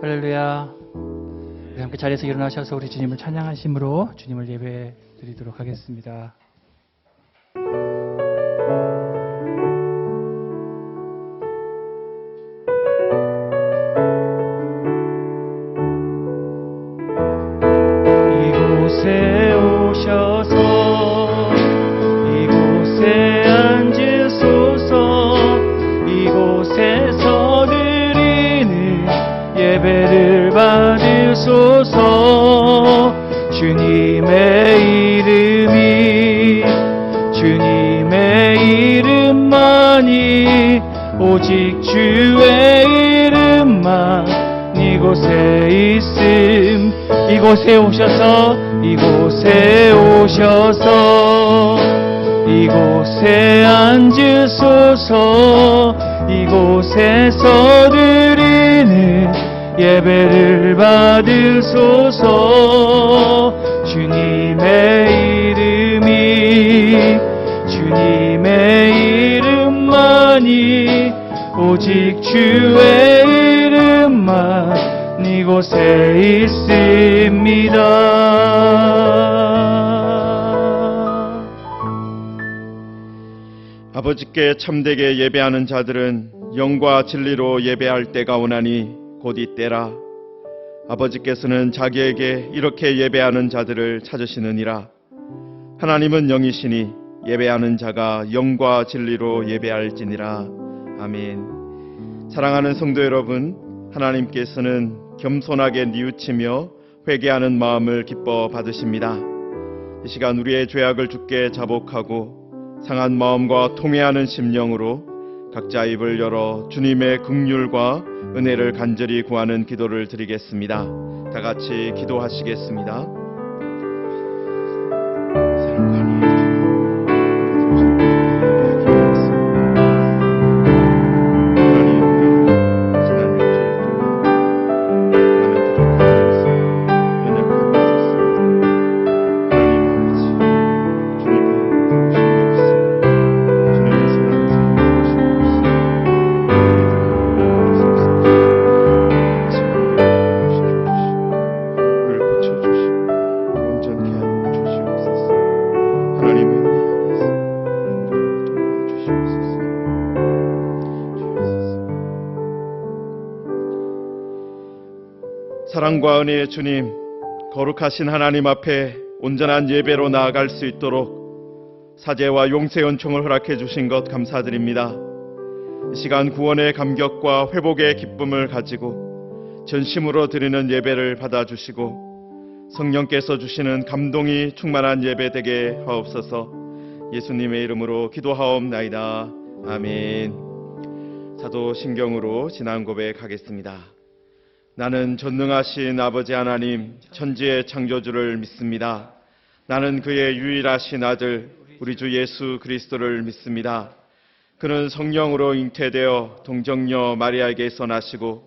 할렐루야. 우리 함께 자리에서 일어나셔서 우리 주님을 찬양하심으로 주님을 예배 드리도록 하겠습니다. 이곳에 오셔서 이곳에 앉으소서. 이곳에서 드리는 예배를 받으소서. 주님의 이름만이 오직 주의 이름만 이곳에 있음. 이곳에 오셔서 이곳에 앉으소서. 이곳에서 드리는 예배를 받으소서. 주님의 이름만이 오직 주의 이름만 이곳에 있습니다. 아버지께 참되게 예배하는 자들은 영과 진리로 예배할 때가 오나니 곧 이때라. 아버지께서는 자기에게 이렇게 예배하는 자들을 찾으시느니라. 하나님은 영이시니 예배하는 자가 영과 진리로 예배할지니라. 아멘. 사랑하는 성도 여러분, 하나님께서는 겸손하게 뉘우치며 회개하는 마음을 기뻐 받으십니다. 이 시간 우리의 죄악을 주께 자복하고 상한 마음과 통회하는 심령으로 각자 입을 열어 주님의 긍휼과 은혜를 간절히 구하는 기도를 드리겠습니다. 다 같이 기도하시겠습니다. 사랑과 은혜의 주님, 거룩하신 하나님 앞에 온전한 예배로 나아갈 수 있도록 사죄와 용서의 은총을 허락해 주신 것 감사드립니다. 이 시간 구원의 감격과 회복의 기쁨을 가지고 전심으로 드리는 예배를 받아주시고 성령께서 주시는 감동이 충만한 예배 되게 하옵소서. 예수님의 이름으로 기도하옵나이다. 아멘. 사도신경으로 신앙 고백하겠습니다. 나는 전능하신 아버지 하나님 천지의 창조주를 믿습니다. 나는 그의 유일하신 아들 우리 주 예수 그리스도를 믿습니다. 그는 성령으로 잉태되어 동정녀 마리아에게서 나시고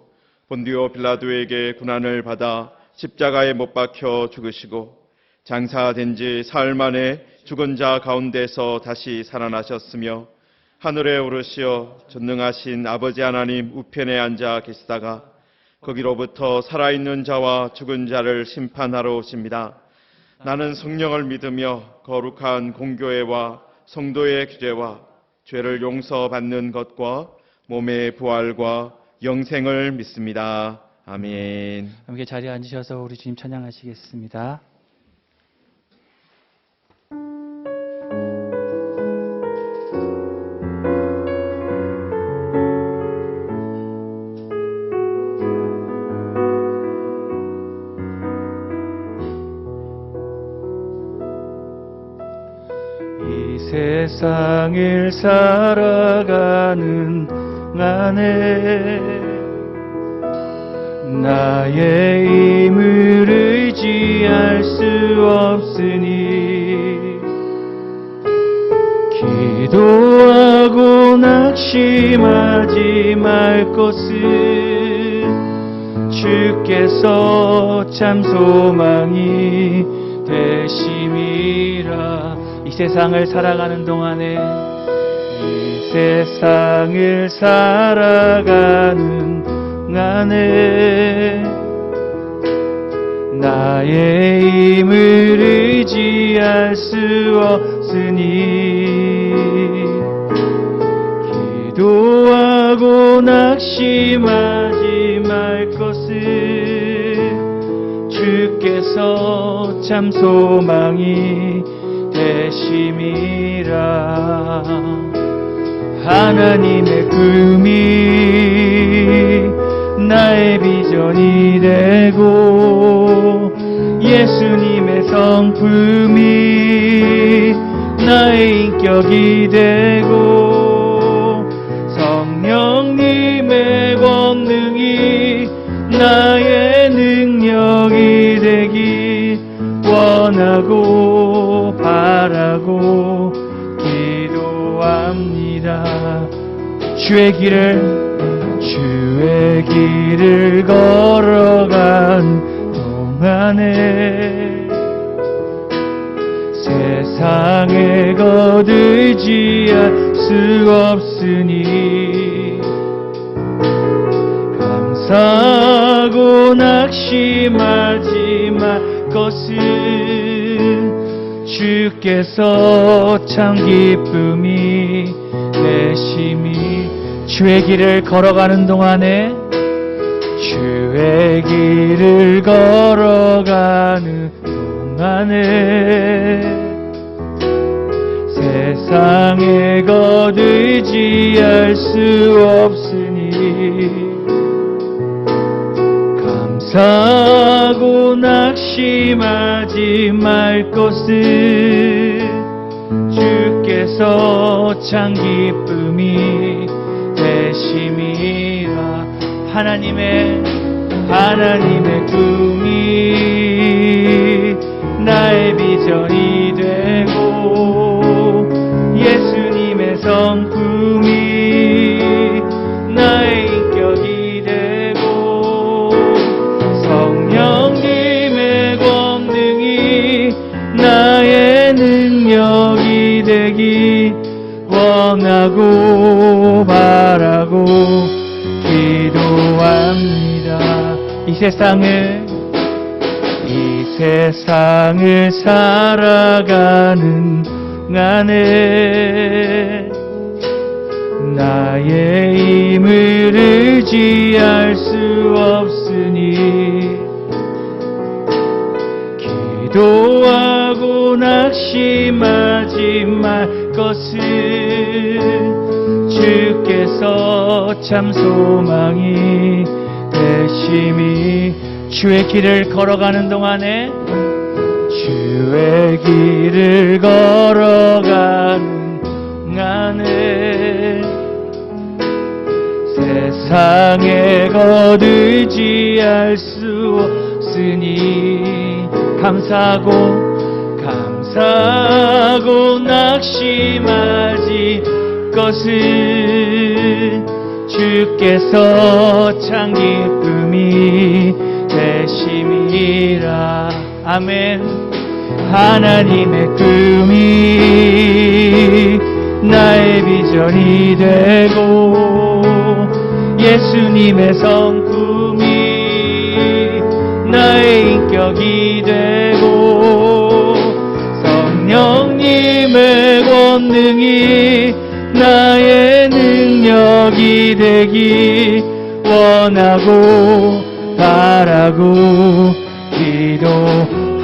본디오 빌라도에게 고난을 받아 십자가에 못 박혀 죽으시고 장사된 지 사흘 만에 죽은 자 가운데서 다시 살아나셨으며 하늘에 오르시어 전능하신 아버지 하나님 우편에 앉아 계시다가 거기로부터 살아있는 자와 죽은 자를 심판하러 오십니다. 나는 성령을 믿으며 거룩한 공교회와 성도의 규제와 죄를 용서받는 것과 몸의 부활과 영생을 믿습니다. 아멘. 함께 자리에 앉으셔서 우리 주님 찬양하시겠습니다. 세상을 살아가는 나네 나의 힘을 의지할 수 없으니 기도하고 낙심하지 말 것은 주께서 참 소망이 되심이라. 이 세상을 살아가는 동안에 이 세상을 살아가는 동안에 나의 힘을 의지할 수 없으니 기도하고 낙심하지 말 것을 주께서 참 소망이 되심이라. 하나님의 꿈이 나의 비전이 되고 예수님의 성품이 나의 인격이 되고 성령님의 권능이 나의 능력이 되기 원하고 바라고 기도합니다. 주의 길을 걸어간 동안에 세상에 거들지할 수 없으니 감사하고 낙심하지 말 것을 주께서 참 기쁨이 되심이. 주의 길을 걸어가는 동안에 주의 길을 걸어가는 동안에 세상에 거들지할 수 없으니 감사하고 낙심하지 말 것을 주께서 참 기쁨이 되심이라. 하나님의 꿈이 나의 비전이 되고 예수님의 성품이 나의 인격이 되고 성령님의 권능이 나의 능력이 되기 원하고 바라고 기도합니다. 이 세상을 살아가는 안에 나의 힘을 의지할 수 없으니 기도하고 낙심하지 말 것을 주께서 참 소망이 되심이. 주의 길을 걸어가는 동안에 주의 길을 걸어가는 동안에 세상에 거들지할 수 없으니 감사하고 낙심하지 것을 주께서 참 기쁨이 되심이라. 아멘. 하나님의 꿈이 나의 비전이 되고 예수님의 성품이 나의 인격이 되고 성령님의 권능이 나의 능력이 되기 원하고 바라고 기도.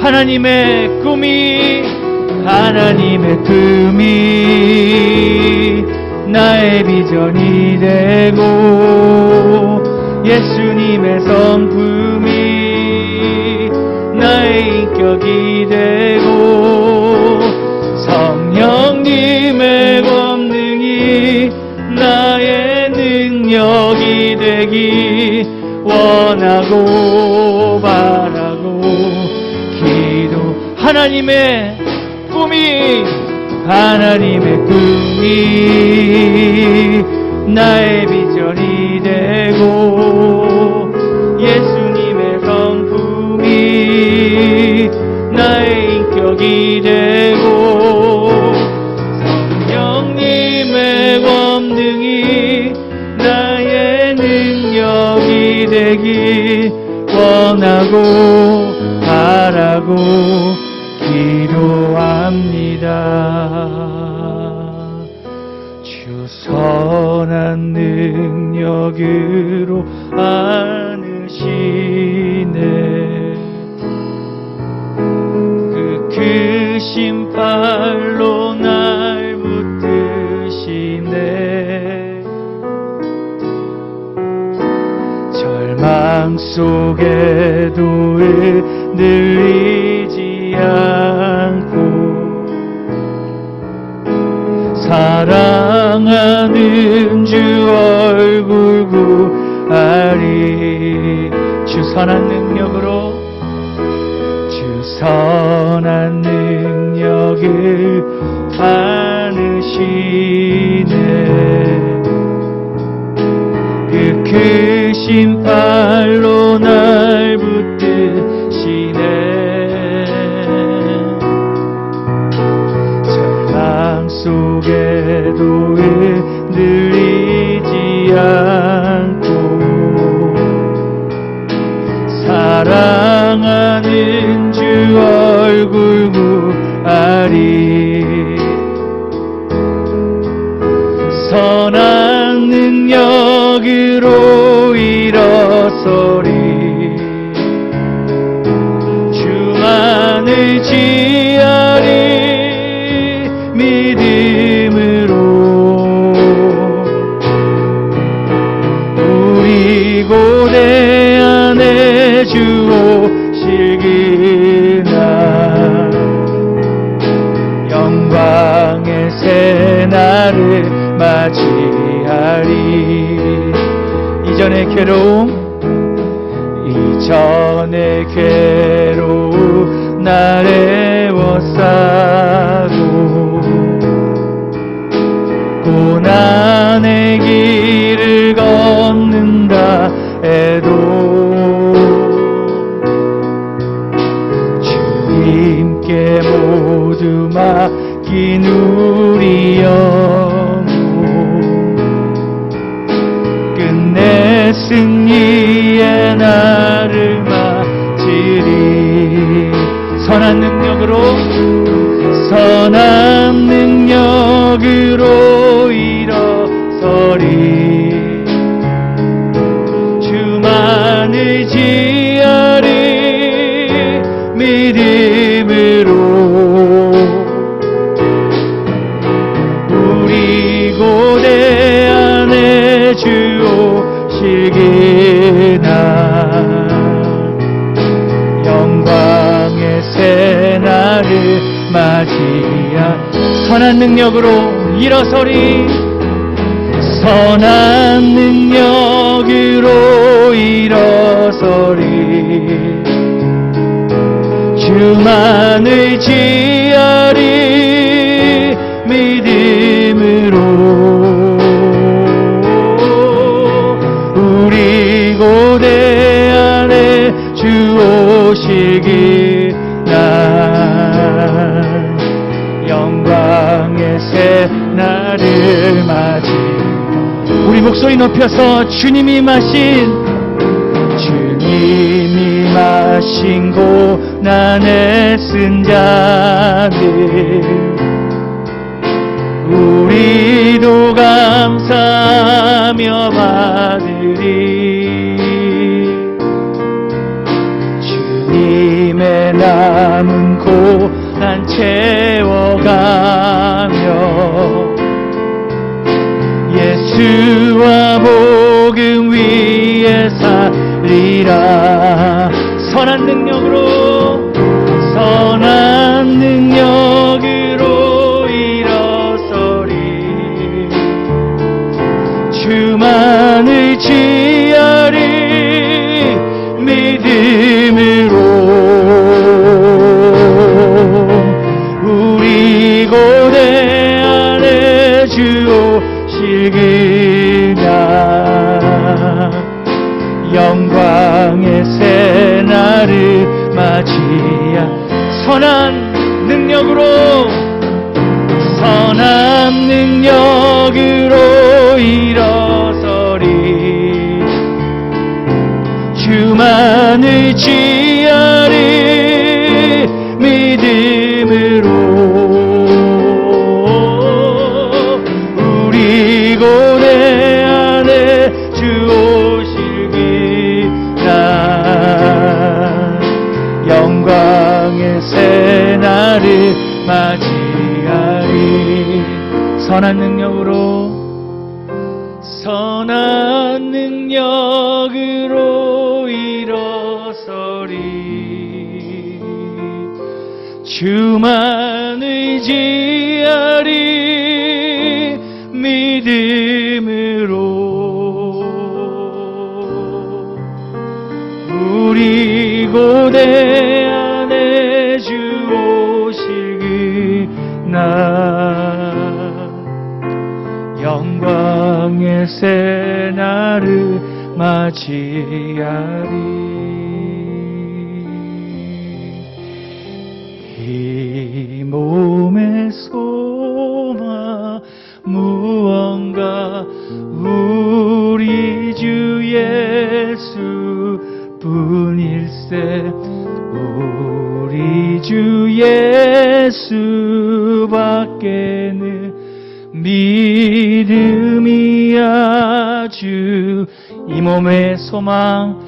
하나님의 꿈이 나의 비전이 되고 예수님의 성품이 나의 인격이 되고 성령님의 권능이 나의 능력이 되기 원하고 바라고 기도. 하나님의 꿈이 나의 비전이 되고 예수님의 성품이 나의 인격이 되고 성령님의 권능이 나의 능력이 되기 원하고 하라고 기도합니다. 주 선한 능력으로 안으시네. 그 크신 팔로 날 붙드시네. 절망 속에도 흔들리지 않고 사랑하는 주 얼굴 구하리. 주 선한 능력으로, 주 선한 능력을 안으시네. 그 크신 팔로 날 붙드시네. 절망 속에도 흔들리지 않고 사랑하는 주 얼굴 구하리. 선한 능력으로 일어서리. 주만을 지하리. 믿음으로 우리 고대 안에 주 오실 그날 영광의 새날을 맞이하리. 이전의 괴로움 날 애워싸고 고난의 길을 걷는다 해도 주님께 모두 맡긴 우리 영혼 끝내 승리의 날을 맞으리. 선한 능력으로 일어서리. 주만을 지하리. 믿음으로 우리 고대 안에 주 오실 그날 영광의 새날을 맞이하. 선한 능력으로 일어서리. 선한 능력으로 일어서리. 주만을 지하리. 믿음으로 우리 고대 안에 주 오실 그날 영광의 새날을 맞이. 우리 목소리 높여서 주님이 마신 고난의 쓴 자들 우리도 감사하며 받으리. 주님의 남은 고난 채워가며 예수와 복음 위에 살리라. 선한 능력으로 일어서리. 주만을 지하리. 믿음으로 우리 고대 안에 주 오실 그날 영광의 새날을 맞이하. 선한 능력으로 일어서리. 주만을 지하리. 영광의 새날을 맞이하리. 선한 능력으로 일어서리. 주만 의지하리. 믿음으로 우리 고대 안에 주 오실 그날 영광의 새날을 맞이하리. 이 몸의 소망 무언가 우리 주 예수 뿐일세. 우리 주 예수밖에는 믿음이야. 주 이 몸의 소망,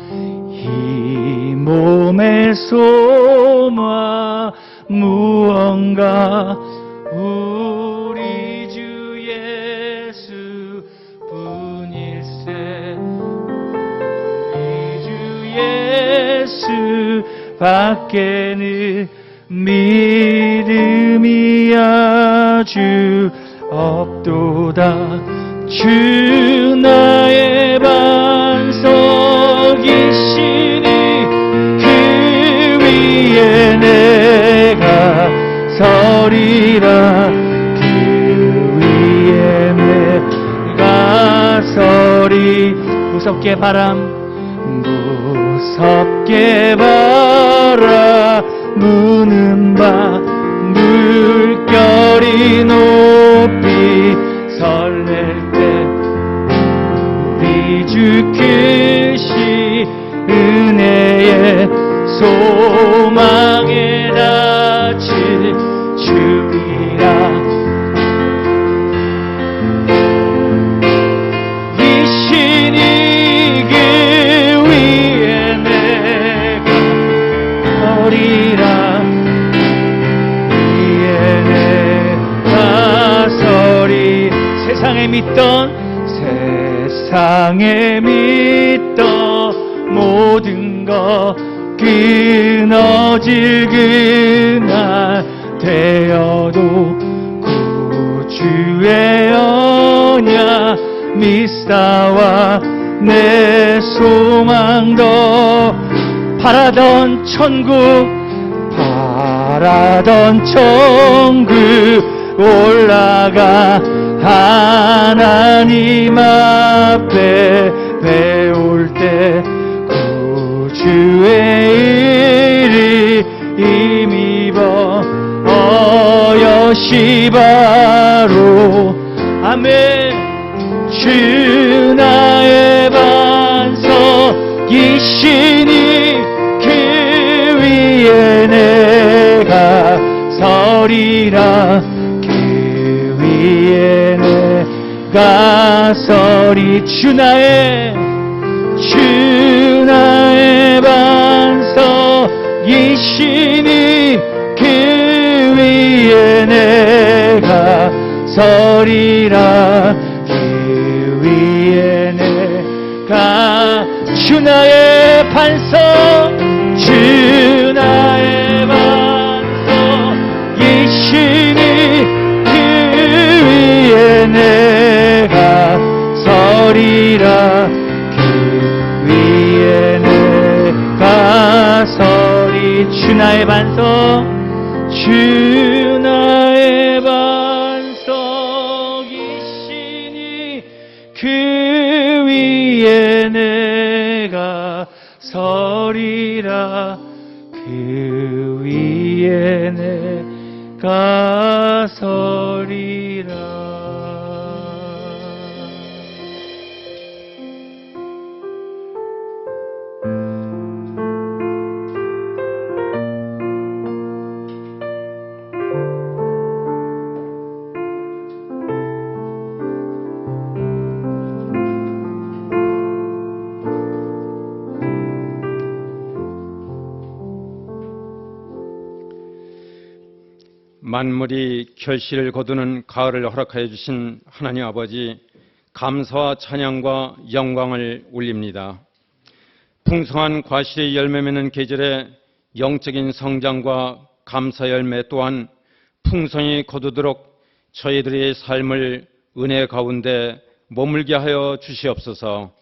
이 몸의 소망 무언가 우리 주 예수 뿐일세. 우리 주 예수 밖에는 믿음이야. 주 없도다. 주 나의 반석이시니 그 위에 내가 서리라. 그 위에 내가 서리. 무섭게 바라무는 바 물결이 높이 설렐 때 우리 주 크신 은혜의 소망에 닿칠 주리라. 이 신이 그 위에 내가 서리라. 위에 내가 서리. 세상에 믿던 모든 것 끊어질 그날 되어도 구주의 언약 미사와 내 소망도 바라던 천국 올라가 하나님 앞에 배울 때 구주의 일이 힘입어 어여시 바로. 아멘. 주 나의 반석이시니 그 위에 내가 서리라. 그 위에 내가 서리. 주 나의 반석이시니 그 위에 내가 서리라. 그 위에 내가 주 나의 반석, 주 나의 반석이시니 그 위에 내가 서리라. 그 위에 내가 서리. 주 나의 반석, 주 나의 반석이시니 그 위에 내가 서리라. 그 위에 내가 서리라. 만물이 결실을 거두는 가을을 허락하여 주신 하나님 아버지, 감사와 찬양과 영광을 올립니다. 풍성한 과실의 열매 맺는 계절에 영적인 성장과 감사 열매 또한 풍성히 거두도록 저희들의 삶을 은혜 가운데 머물게 하여 주시옵소서.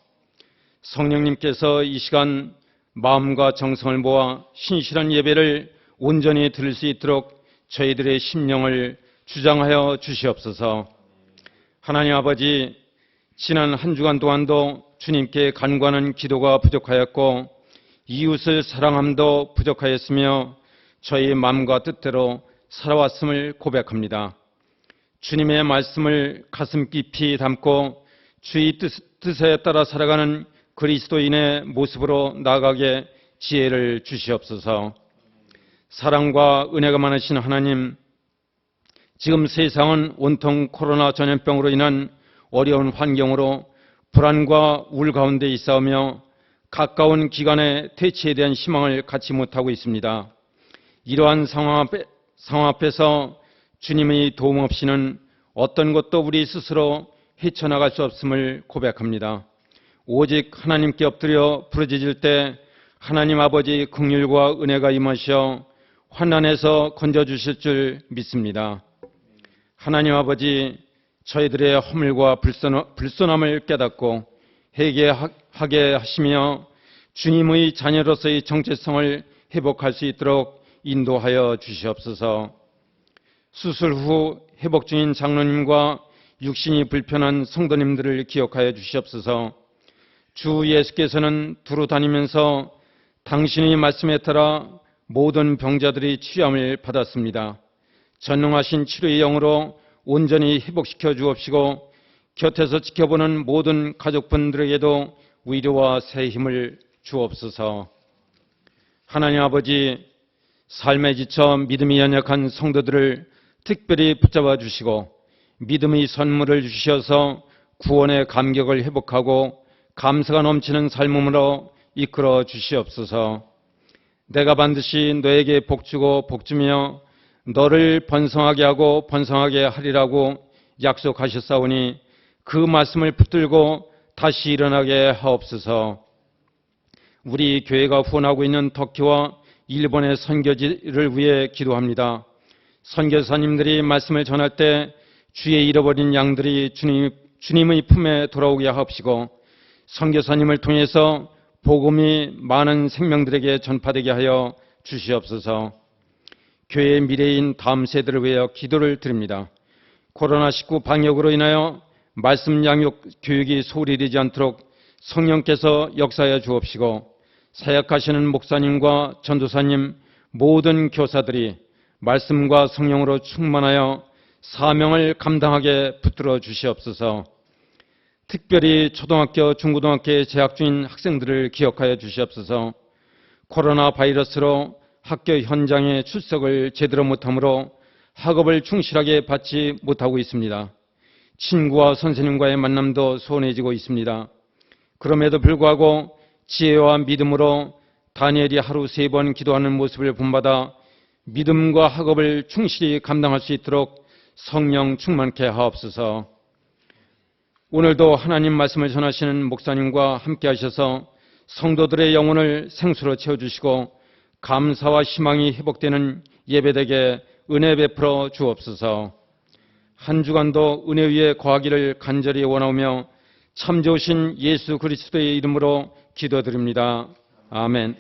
성령님께서 이 시간 마음과 정성을 모아 신실한 예배를 온전히 드릴 수 있도록 저희들의 심령을 주장하여 주시옵소서. 하나님 아버지, 지난 한 주간 동안도 주님께 간구하는 기도가 부족하였고 이웃을 사랑함도 부족하였으며 저희 마음과 뜻대로 살아왔음을 고백합니다. 주님의 말씀을 가슴 깊이 담고 주의 뜻에 따라 살아가는 그리스도인의 모습으로 나아가게 지혜를 주시옵소서. 사랑과 은혜가 많으신 하나님, 지금 세상은 온통 코로나 전염병으로 인한 어려운 환경으로 불안과 우울 가운데 있사오며 가까운 기간의 퇴치에 대한 희망을 갖지 못하고 있습니다. 이러한 상황 앞에서 주님의 도움 없이는 어떤 것도 우리 스스로 헤쳐나갈 수 없음을 고백합니다. 오직 하나님께 엎드려 부르짖을 때 하나님 아버지 긍휼과 은혜가 임하시어 환난에서 건져주실 줄 믿습니다. 하나님 아버지, 저희들의 허물과 불손함을 깨닫고 회개하게 하시며 주님의 자녀로서의 정체성을 회복할 수 있도록 인도하여 주시옵소서. 수술 후 회복 중인 장로님과 육신이 불편한 성도님들을 기억하여 주시옵소서. 주 예수께서는 두루 다니면서 당신의 말씀에 따라 모든 병자들이 치유함을 받았습니다. 전능하신 치료의 영으로 온전히 회복시켜 주옵시고 곁에서 지켜보는 모든 가족분들에게도 위로와 새 힘을 주옵소서. 하나님 아버지, 삶에 지쳐 믿음이 연약한 성도들을 특별히 붙잡아 주시고 믿음의 선물을 주셔서 구원의 감격을 회복하고 감사가 넘치는 삶으로 이끌어 주시옵소서. 내가 반드시 너에게 복주고 복주며 너를 번성하게 하고 번성하게 하리라고 약속하셨사오니 그 말씀을 붙들고 다시 일어나게 하옵소서. 우리 교회가 후원하고 있는 터키와 일본의 선교지를 위해 기도합니다. 선교사님들이 말씀을 전할 때 주의 잃어버린 양들이 주님의 품에 돌아오게 하옵시고 선교사님을 통해서 복음이 많은 생명들에게 전파되게 하여 주시옵소서. 교회의 미래인 다음 세대를 위하여 기도를 드립니다. 코로나19 방역으로 인하여 말씀 양육 교육이 소홀히 되지 않도록 성령께서 역사하여 주옵시고 사역하시는 목사님과 전도사님 모든 교사들이 말씀과 성령으로 충만하여 사명을 감당하게 붙들어 주시옵소서. 특별히 초등학교, 중고등학교에 재학 중인 학생들을 기억하여 주시옵소서. 코로나 바이러스로 학교 현장에 출석을 제대로 못하므로 학업을 충실하게 받지 못하고 있습니다. 친구와 선생님과의 만남도 소원해지고 있습니다. 그럼에도 불구하고 지혜와 믿음으로 다니엘이 하루 3번 기도하는 모습을 본받아 믿음과 학업을 충실히 감당할 수 있도록 성령 충만케 하옵소서. 오늘도 하나님 말씀을 전하시는 목사님과 함께 하셔서 성도들의 영혼을 생수로 채워주시고 감사와 희망이 회복되는 예배되게 은혜 베풀어 주옵소서. 한 주간도 은혜 위에 거하기를 간절히 원하오며 참 좋으신 예수 그리스도의 이름으로 기도드립니다. 아멘.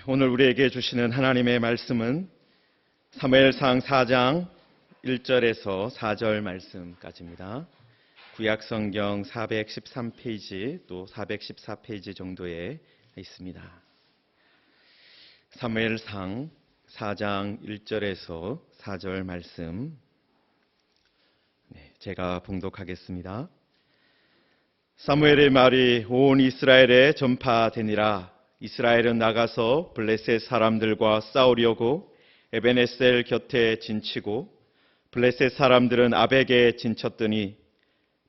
오늘 우리에게 주시는 하나님의 말씀은 사무엘상 4장 1절에서 4절 말씀까지입니다. 구약성경 413페이지 또 414페이지 정도에 있습니다. 사무엘상 4장 1절에서 4절 말씀 제가 봉독하겠습니다. 사무엘의 말이 온 이스라엘에 전파되니라. 이스라엘은 나가서 블레셋 사람들과 싸우려고 에베네셀 곁에 진치고 블레셋 사람들은 아벡에 진쳤더니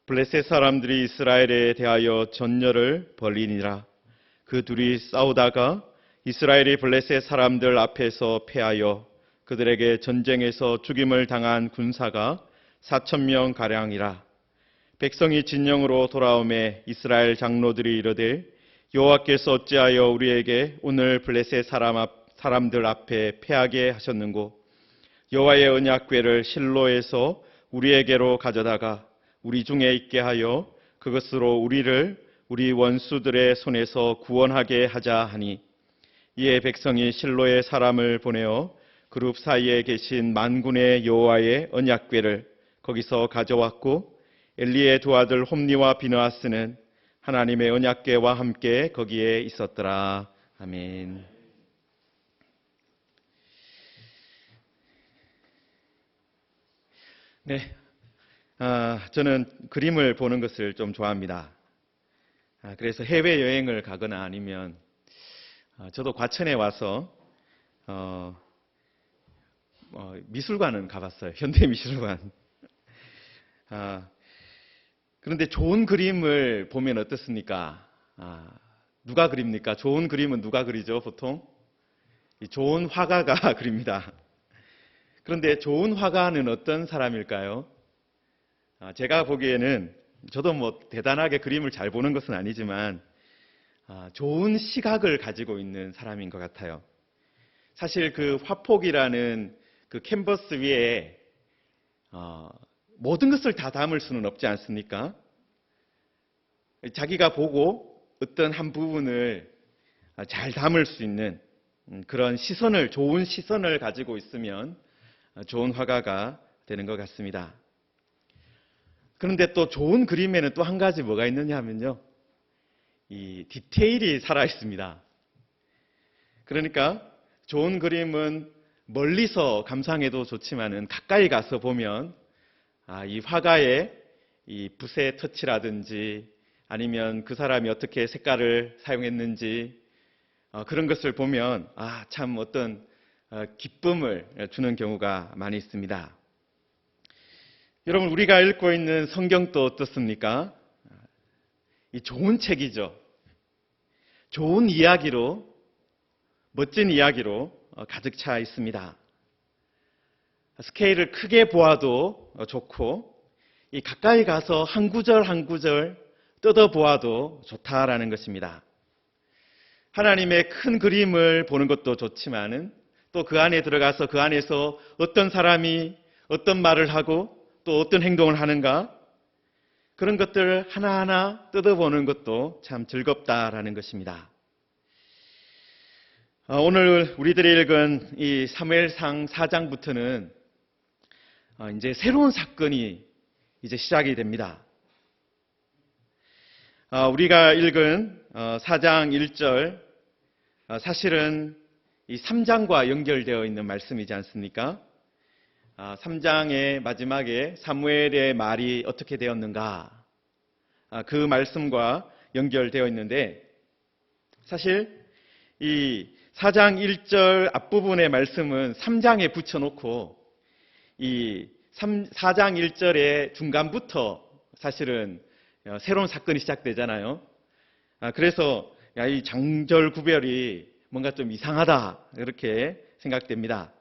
블레셋 사람들이 이스라엘에 대하여 전열을 벌이니라. 그 둘이 싸우다가 이스라엘이 블레셋 사람들 앞에서 패하여 그들에게 전쟁에서 죽임을 당한 군사가 4,000명 가량이라. 백성이 진영으로 돌아오매 이스라엘 장로들이 이르되 여호와께서 어찌하여 우리에게 오늘 블레셋 사람들 앞에 패하게 하셨는고 여호와의 언약궤를 실로에서 우리에게로 가져다가 우리 중에 있게 하여 그것으로 우리를 우리 원수들의 손에서 구원하게 하자 하니 이에 백성이 실로에 사람을 보내어 그룹 사이에 계신 만군의 여호와의 언약궤를 거기서 가져왔고 엘리의 두 아들 홈니와 비느하스는 하나님의 언약궤와 함께 거기에 있었더라. 아멘. 네, 저는 그림을 보는 것을 좀 좋아합니다. 그래서 해외 여행을 가거나 아니면 저도 과천에 와서 미술관은 가봤어요. 현대미술관. 그런데 좋은 그림을 보면 어떻습니까? 누가 그립니까? 좋은 그림은 누가 그리죠, 보통? 좋은 화가가 그립니다. 그런데 좋은 화가는 어떤 사람일까요? 제가 보기에는 저도 뭐 대단하게 그림을 잘 보는 것은 아니지만 좋은 시각을 가지고 있는 사람인 것 같아요. 사실 그 화폭이라는 그 캔버스 위에 모든 것을 다 담을 수는 없지 않습니까? 자기가 보고 어떤 한 부분을 잘 담을 수 있는 그런 시선을, 좋은 시선을 가지고 있으면 좋은 화가가 되는 것 같습니다. 그런데 또 좋은 그림에는 또 한 가지 뭐가 있느냐 하면요, 이 디테일이 살아 있습니다. 그러니까 좋은 그림은 멀리서 감상해도 좋지만은 가까이 가서 보면 이 화가의 이 붓의 터치라든지 아니면 그 사람이 어떻게 색깔을 사용했는지 그런 것을 보면 참 어떤 기쁨을 주는 경우가 많이 있습니다. 여러분, 우리가 읽고 있는 성경도 어떻습니까? 이 좋은 책이죠. 좋은 이야기로, 멋진 이야기로 가득 차 있습니다. 스케일을 크게 보아도 좋고 이 가까이 가서 한 구절 한 구절 뜯어보아도 좋다라는 것입니다. 하나님의 큰 그림을 보는 것도 좋지만은 또 그 안에 들어가서 그 안에서 어떤 사람이 어떤 말을 하고 또 어떤 행동을 하는가, 그런 것들을 하나하나 뜯어보는 것도 참 즐겁다라는 것입니다. 오늘 우리들이 읽은 이 사무엘상 4장부터는 이제 새로운 사건이 이제 시작이 됩니다. 우리가 읽은 4장 1절, 사실은 이 3장과 연결되어 있는 말씀이지 않습니까? 3장의 마지막에 사무엘의 말이 어떻게 되었는가, 그 말씀과 연결되어 있는데, 사실 이 4장 1절 앞부분의 말씀은 3장에 붙여놓고 이 4장 1절의 중간부터 사실은 새로운 사건이 시작되잖아요. 그래서 이 장절 구별이 뭔가 좀 이상하다, 이렇게 생각됩니다.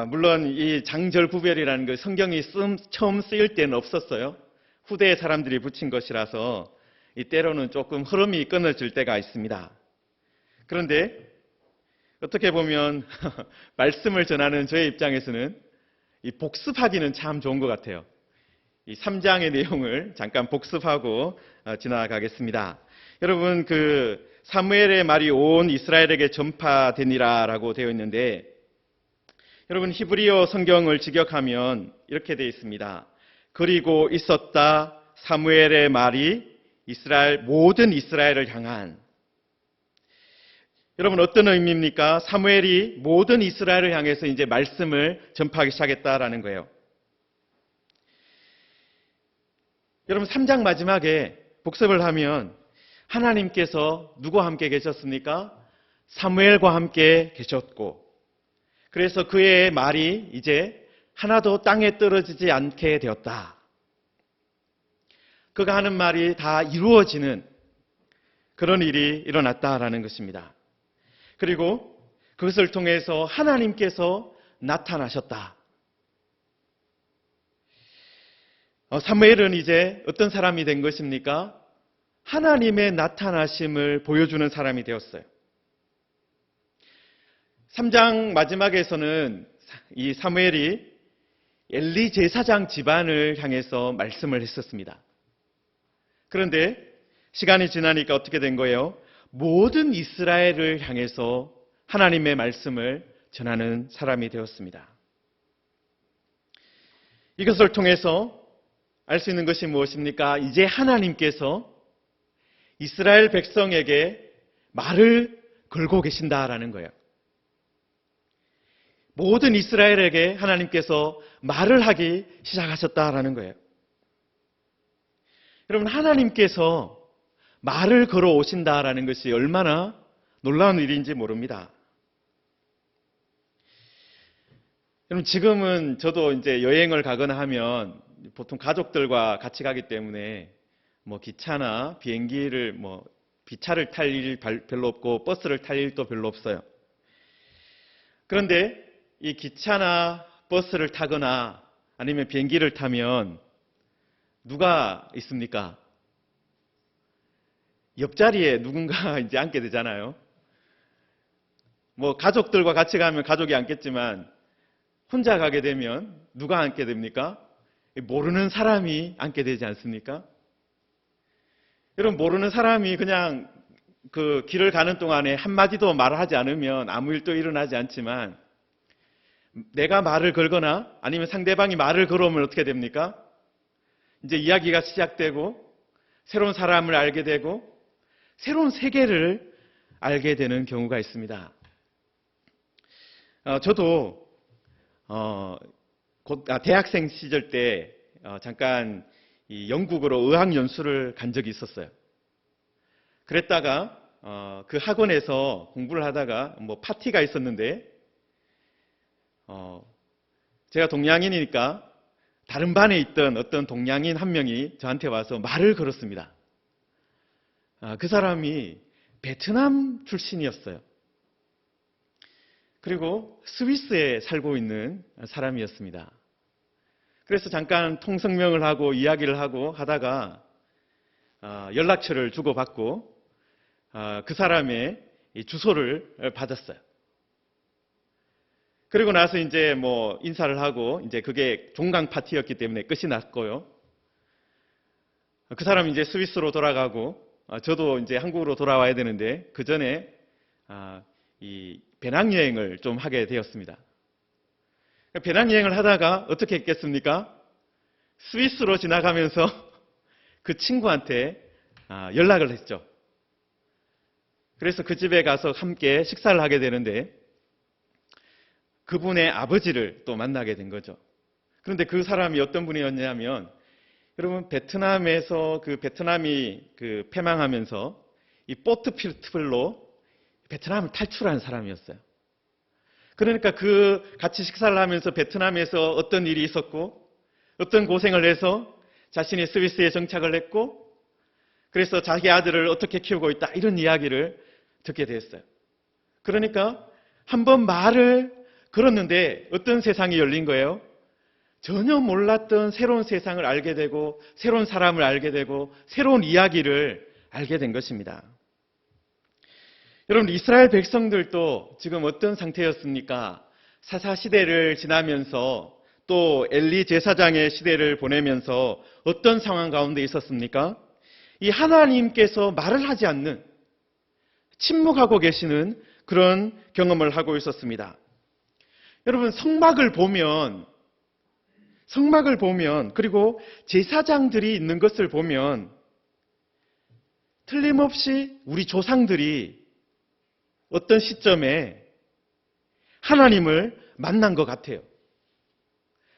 물론 이 장절 구별이라는 거 성경이 처음 쓰일 때는 없었어요. 후대의 사람들이 붙인 것이라서 이 때로는 조금 흐름이 끊어질 때가 있습니다. 그런데 어떻게 보면 말씀을 전하는 저의 입장에서는 이 복습하기는 참 좋은 것 같아요. 이 3장의 내용을 잠깐 복습하고 지나가겠습니다. 여러분, 그 사무엘의 말이 온 이스라엘에게 전파되니라라고 되어 있는데, 여러분 히브리어 성경을 직역하면 이렇게 되어 있습니다. 그리고 있었다 사무엘의 말이 모든 이스라엘을 향한, 여러분 어떤 의미입니까? 사무엘이 모든 이스라엘을 향해서 이제 말씀을 전파하기 시작했다라는 거예요. 여러분 3장 마지막에 복습을 하면 하나님께서 누구와 함께 계셨습니까? 사무엘과 함께 계셨고, 그래서 그의 말이 이제 하나도 땅에 떨어지지 않게 되었다. 그가 하는 말이 다 이루어지는 그런 일이 일어났다라는 것입니다. 그리고 그것을 통해서 하나님께서 나타나셨다. 사무엘은 이제 어떤 사람이 된 것입니까? 하나님의 나타나심을 보여주는 사람이 되었어요. 3장 마지막에서는 이 사무엘이 엘리 제사장 집안을 향해서 말씀을 했었습니다. 그런데 시간이 지나니까 어떻게 된 거예요? 모든 이스라엘을 향해서 하나님의 말씀을 전하는 사람이 되었습니다. 이것을 통해서 알 수 있는 것이 무엇입니까? 이제 하나님께서 이스라엘 백성에게 말을 걸고 계신다라는 거예요. 모든 이스라엘에게 하나님께서 말을 하기 시작하셨다라는 거예요. 여러분, 하나님께서 말을 걸어 오신다라는 것이 얼마나 놀라운 일인지 모릅니다. 여러분, 지금은 저도 이제 여행을 가거나 하면 보통 가족들과 같이 가기 때문에 뭐 기차나 비행기를 기차를 탈 일 별로 없고 버스를 탈 일도 별로 없어요. 그런데 이 기차나 버스를 타거나 아니면 비행기를 타면 누가 있습니까? 옆자리에 누군가 이제 앉게 되잖아요. 뭐 가족들과 같이 가면 가족이 앉겠지만 혼자 가게 되면 누가 앉게 됩니까? 모르는 사람이 앉게 되지 않습니까? 여러분, 모르는 사람이 그냥 그 길을 가는 동안에 한마디도 말하지 않으면 아무 일도 일어나지 않지만, 내가 말을 걸거나 아니면 상대방이 말을 걸어오면 어떻게 됩니까? 이제 이야기가 시작되고 새로운 사람을 알게 되고 새로운 세계를 알게 되는 경우가 있습니다. 저도 대학생 시절 때 잠깐 이 영국으로 어학연수를 간 적이 있었어요. 그랬다가 그 학원에서 공부를 하다가 뭐 파티가 있었는데 제가 동양인이니까 다른 반에 있던 어떤 동양인 한 명이 저한테 와서 말을 걸었습니다. 그 사람이 베트남 출신이었어요. 그리고 스위스에 살고 있는 사람이었습니다. 그래서 잠깐 통성명을 하고 이야기를 하고 하다가 연락처를 주고받고 그 사람의 주소를 받았어요. 그리고 나서 이제 뭐 인사를 하고 이제 그게 종강 파티였기 때문에 끝이 났고요. 그 사람이 이제 스위스로 돌아가고 저도 이제 한국으로 돌아와야 되는데 그 전에 이 배낭여행을 좀 하게 되었습니다. 배낭여행을 하다가 어떻게 했겠습니까? 스위스로 지나가면서 그 친구한테 연락을 했죠. 그래서 그 집에 가서 함께 식사를 하게 되는데 그분의 아버지를 또 만나게 된 거죠. 그런데 그 사람이 어떤 분이었냐면, 여러분, 베트남에서 그 베트남이 그 패망하면서 이 보트필트로 베트남을 탈출한 사람이었어요. 그러니까 그 같이 식사를 하면서 베트남에서 어떤 일이 있었고 어떤 고생을 해서 자신이 스위스에 정착을 했고 그래서 자기 아들을 어떻게 키우고 있다, 이런 이야기를 듣게 됐어요. 그러니까 한번 말을 걸었는데 어떤 세상이 열린 거예요? 전혀 몰랐던 새로운 세상을 알게 되고 새로운 사람을 알게 되고 새로운 이야기를 알게 된 것입니다. 여러분, 이스라엘 백성들도 지금 어떤 상태였습니까? 사사시대를 지나면서 또 엘리 제사장의 시대를 보내면서 어떤 상황 가운데 있었습니까? 이 하나님께서 말을 하지 않는, 침묵하고 계시는 그런 경험을 하고 있었습니다. 여러분, 성막을 보면 그리고 제사장들이 있는 것을 보면 틀림없이 우리 조상들이 어떤 시점에 하나님을 만난 것 같아요.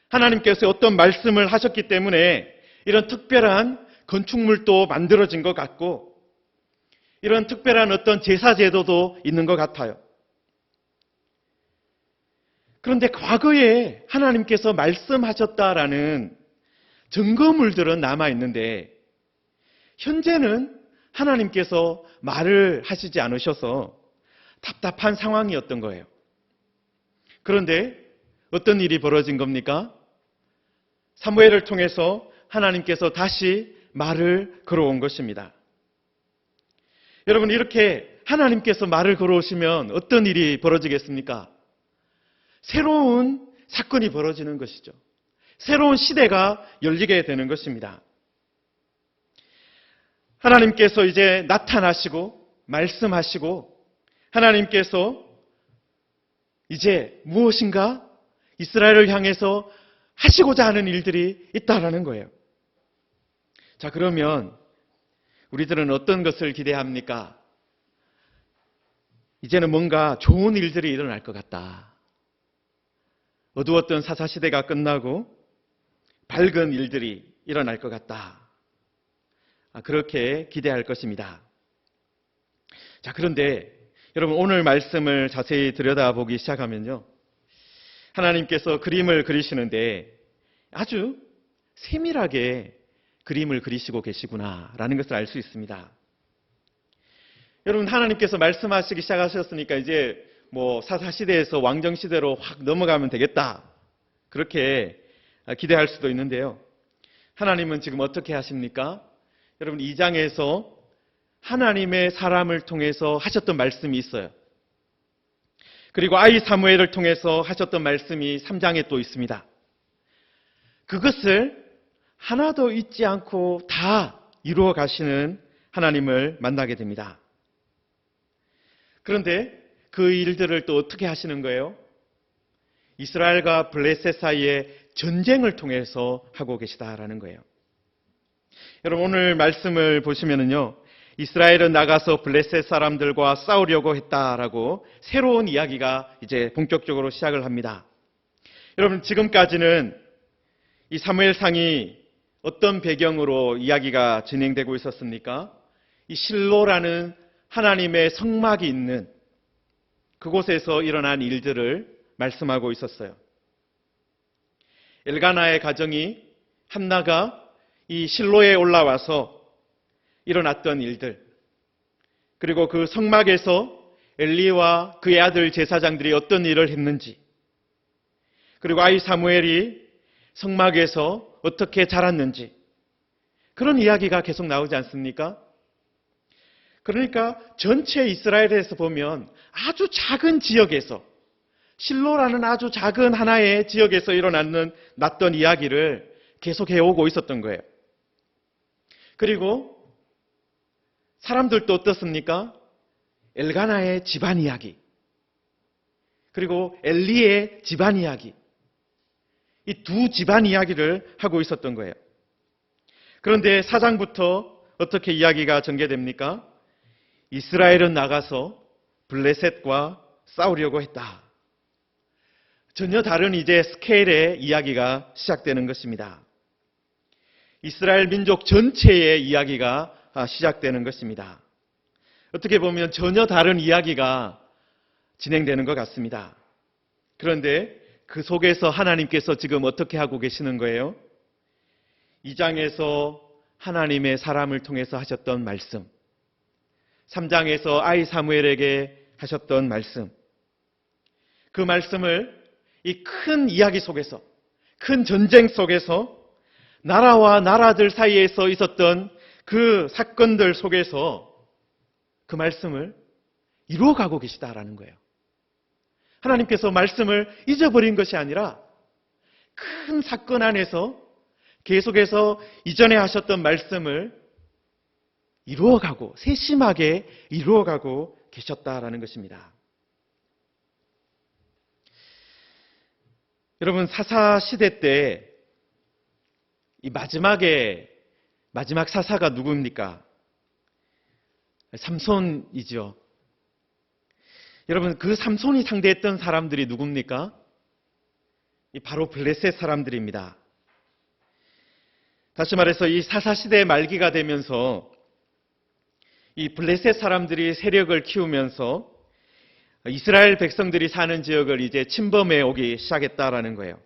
하나님께서 어떤 말씀을 하셨기 때문에 이런 특별한 건축물도 만들어진 것 같고 이런 특별한 어떤 제사 제도도 있는 것 같아요. 그런데 과거에 하나님께서 말씀하셨다라는 증거물들은 남아있는데 현재는 하나님께서 말을 하시지 않으셔서 답답한 상황이었던 거예요. 그런데 어떤 일이 벌어진 겁니까? 사무엘을 통해서 하나님께서 다시 말을 걸어온 것입니다. 여러분, 이렇게 하나님께서 말을 걸어오시면 어떤 일이 벌어지겠습니까? 새로운 사건이 벌어지는 것이죠. 새로운 시대가 열리게 되는 것입니다. 하나님께서 이제 나타나시고 말씀하시고 하나님께서 이제 무엇인가 이스라엘을 향해서 하시고자 하는 일들이 있다라는 거예요. 자, 그러면 우리들은 어떤 것을 기대합니까? 이제는 뭔가 좋은 일들이 일어날 것 같다. 어두웠던 사사시대가 끝나고 밝은 일들이 일어날 것 같다. 그렇게 기대할 것입니다. 자, 그런데 여러분, 오늘 말씀을 자세히 들여다보기 시작하면요, 하나님께서 그림을 그리시는데 아주 세밀하게 그림을 그리시고 계시구나라는 것을 알 수 있습니다. 여러분, 하나님께서 말씀하시기 시작하셨으니까 이제 사사시대에서 왕정시대로 확 넘어가면 되겠다, 그렇게 기대할 수도 있는데요. 하나님은 지금 어떻게 하십니까? 여러분, 2장에서 하나님의 사람을 통해서 하셨던 말씀이 있어요. 그리고 아이 사무엘을 통해서 하셨던 말씀이 3장에 또 있습니다. 그것을 하나도 잊지 않고 다 이루어 가시는 하나님을 만나게 됩니다. 그런데 그 일들을 또 어떻게 하시는 거예요? 이스라엘과 블레셋 사이의 전쟁을 통해서 하고 계시다라는 거예요. 여러분, 오늘 말씀을 보시면은요, 이스라엘은 나가서 블레셋 사람들과 싸우려고 했다라고 새로운 이야기가 이제 본격적으로 시작을 합니다. 여러분, 지금까지는 이 사무엘상이 어떤 배경으로 이야기가 진행되고 있었습니까? 이 실로라는 하나님의 성막이 있는 그곳에서 일어난 일들을 말씀하고 있었어요. 엘가나의 가정이 한나가 이 실로에 올라와서 일어났던 일들, 그리고 그 성막에서 엘리와 그의 아들 제사장들이 어떤 일을 했는지, 그리고 아이 사무엘이 성막에서 어떻게 자랐는지, 그런 이야기가 계속 나오지 않습니까? 그러니까 전체 이스라엘에서 보면 아주 작은 지역에서, 실로라는 아주 작은 하나의 지역에서 났던 이야기를 계속 해오고 있었던 거예요. 그리고 사람들도 어떻습니까? 엘가나의 집안 이야기, 그리고 엘리의 집안 이야기, 이 두 집안 이야기를 하고 있었던 거예요. 그런데 4장부터 어떻게 이야기가 전개됩니까? 이스라엘은 나가서 블레셋과 싸우려고 했다. 전혀 다른 이제 스케일의 이야기가 시작되는 것입니다. 이스라엘 민족 전체의 이야기가 시작되는 것입니다. 어떻게 보면 전혀 다른 이야기가 진행되는 것 같습니다. 그런데 그 속에서 하나님께서 지금 어떻게 하고 계시는 거예요? 2장에서 하나님의 사람을 통해서 하셨던 말씀, 3장에서 아이 사무엘에게 하셨던 말씀, 그 말씀을 이 큰 이야기 속에서, 큰 전쟁 속에서, 나라와 나라들 사이에서 있었던 그 사건들 속에서 그 말씀을 이루어가고 계시다라는 거예요. 하나님께서 말씀을 잊어버린 것이 아니라 큰 사건 안에서 계속해서 이전에 하셨던 말씀을 이루어가고, 세심하게 이루어가고 계셨다라는 것입니다. 여러분, 사사시대 때 이 마지막 사사가 누구입니까? 삼손이죠. 여러분, 그 삼손이 상대했던 사람들이 누굽니까? 바로 블레셋 사람들입니다. 다시 말해서 이 사사시대 말기가 되면서 이 블레셋 사람들이 세력을 키우면서 이스라엘 백성들이 사는 지역을 이제 침범해 오기 시작했다라는 거예요.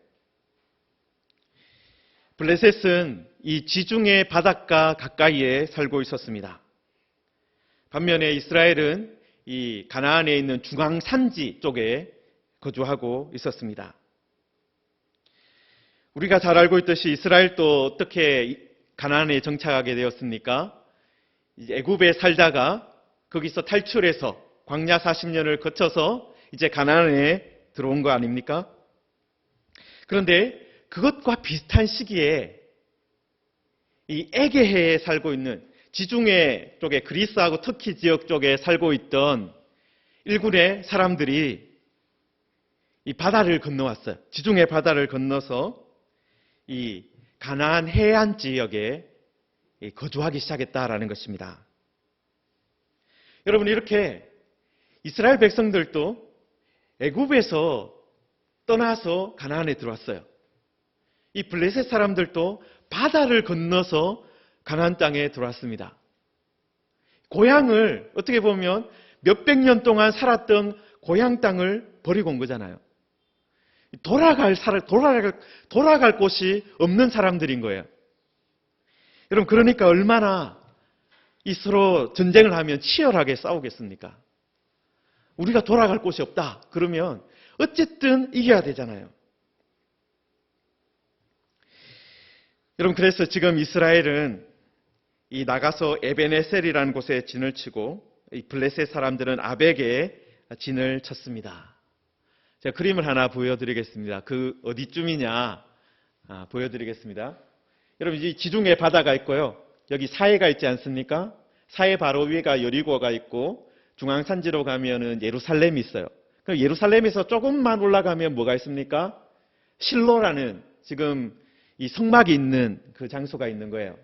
블레셋은 이 지중해 바닷가 가까이에 살고 있었습니다. 반면에 이스라엘은 이 가나안에 있는 중앙 산지 쪽에 거주하고 있었습니다. 우리가 잘 알고 있듯이 이스라엘도 어떻게 가나안에 정착하게 되었습니까? 애굽에 살다가 거기서 탈출해서 광야 40년을 거쳐서 이제 가나안에 들어온 거 아닙니까? 그런데 그것과 비슷한 시기에 이 에게해에 살고 있는 지중해 쪽에 그리스하고 터키 지역 쪽에 살고 있던 일군의 사람들이 이 바다를 건너왔어요. 지중해 바다를 건너서 이 가나안 해안 지역에 거주하기 시작했다라는 것입니다. 여러분, 이렇게 이스라엘 백성들도 애굽에서 떠나서 가나안에 들어왔어요. 이 블레셋 사람들도 바다를 건너서 가나안 땅에 들어왔습니다. 고향을 어떻게 보면 몇백 년 동안 살았던 고향 땅을 버리고 온 거잖아요. 돌아갈 곳이 없는 사람들인 거예요. 여러분, 그러니까 얼마나 이 서로 전쟁을 하면 치열하게 싸우겠습니까? 우리가 돌아갈 곳이 없다. 그러면 어쨌든 이겨야 되잖아요. 여러분, 그래서 지금 이스라엘은 이 나가서 에베네셀이라는 곳에 진을 치고 이 블레셋 사람들은 아벡에 진을 쳤습니다. 제가 그림을 하나 보여드리겠습니다. 그 어디쯤이냐 보여드리겠습니다. 여러분, 이 지중해 바다가 있고요. 여기 사해가 있지 않습니까? 사해 바로 위가 여리고가 있고 중앙산지로 가면은 예루살렘이 있어요. 그럼 예루살렘에서 조금만 올라가면 뭐가 있습니까? 실로라는 지금 이 성막이 있는 그 장소가 있는 거예요.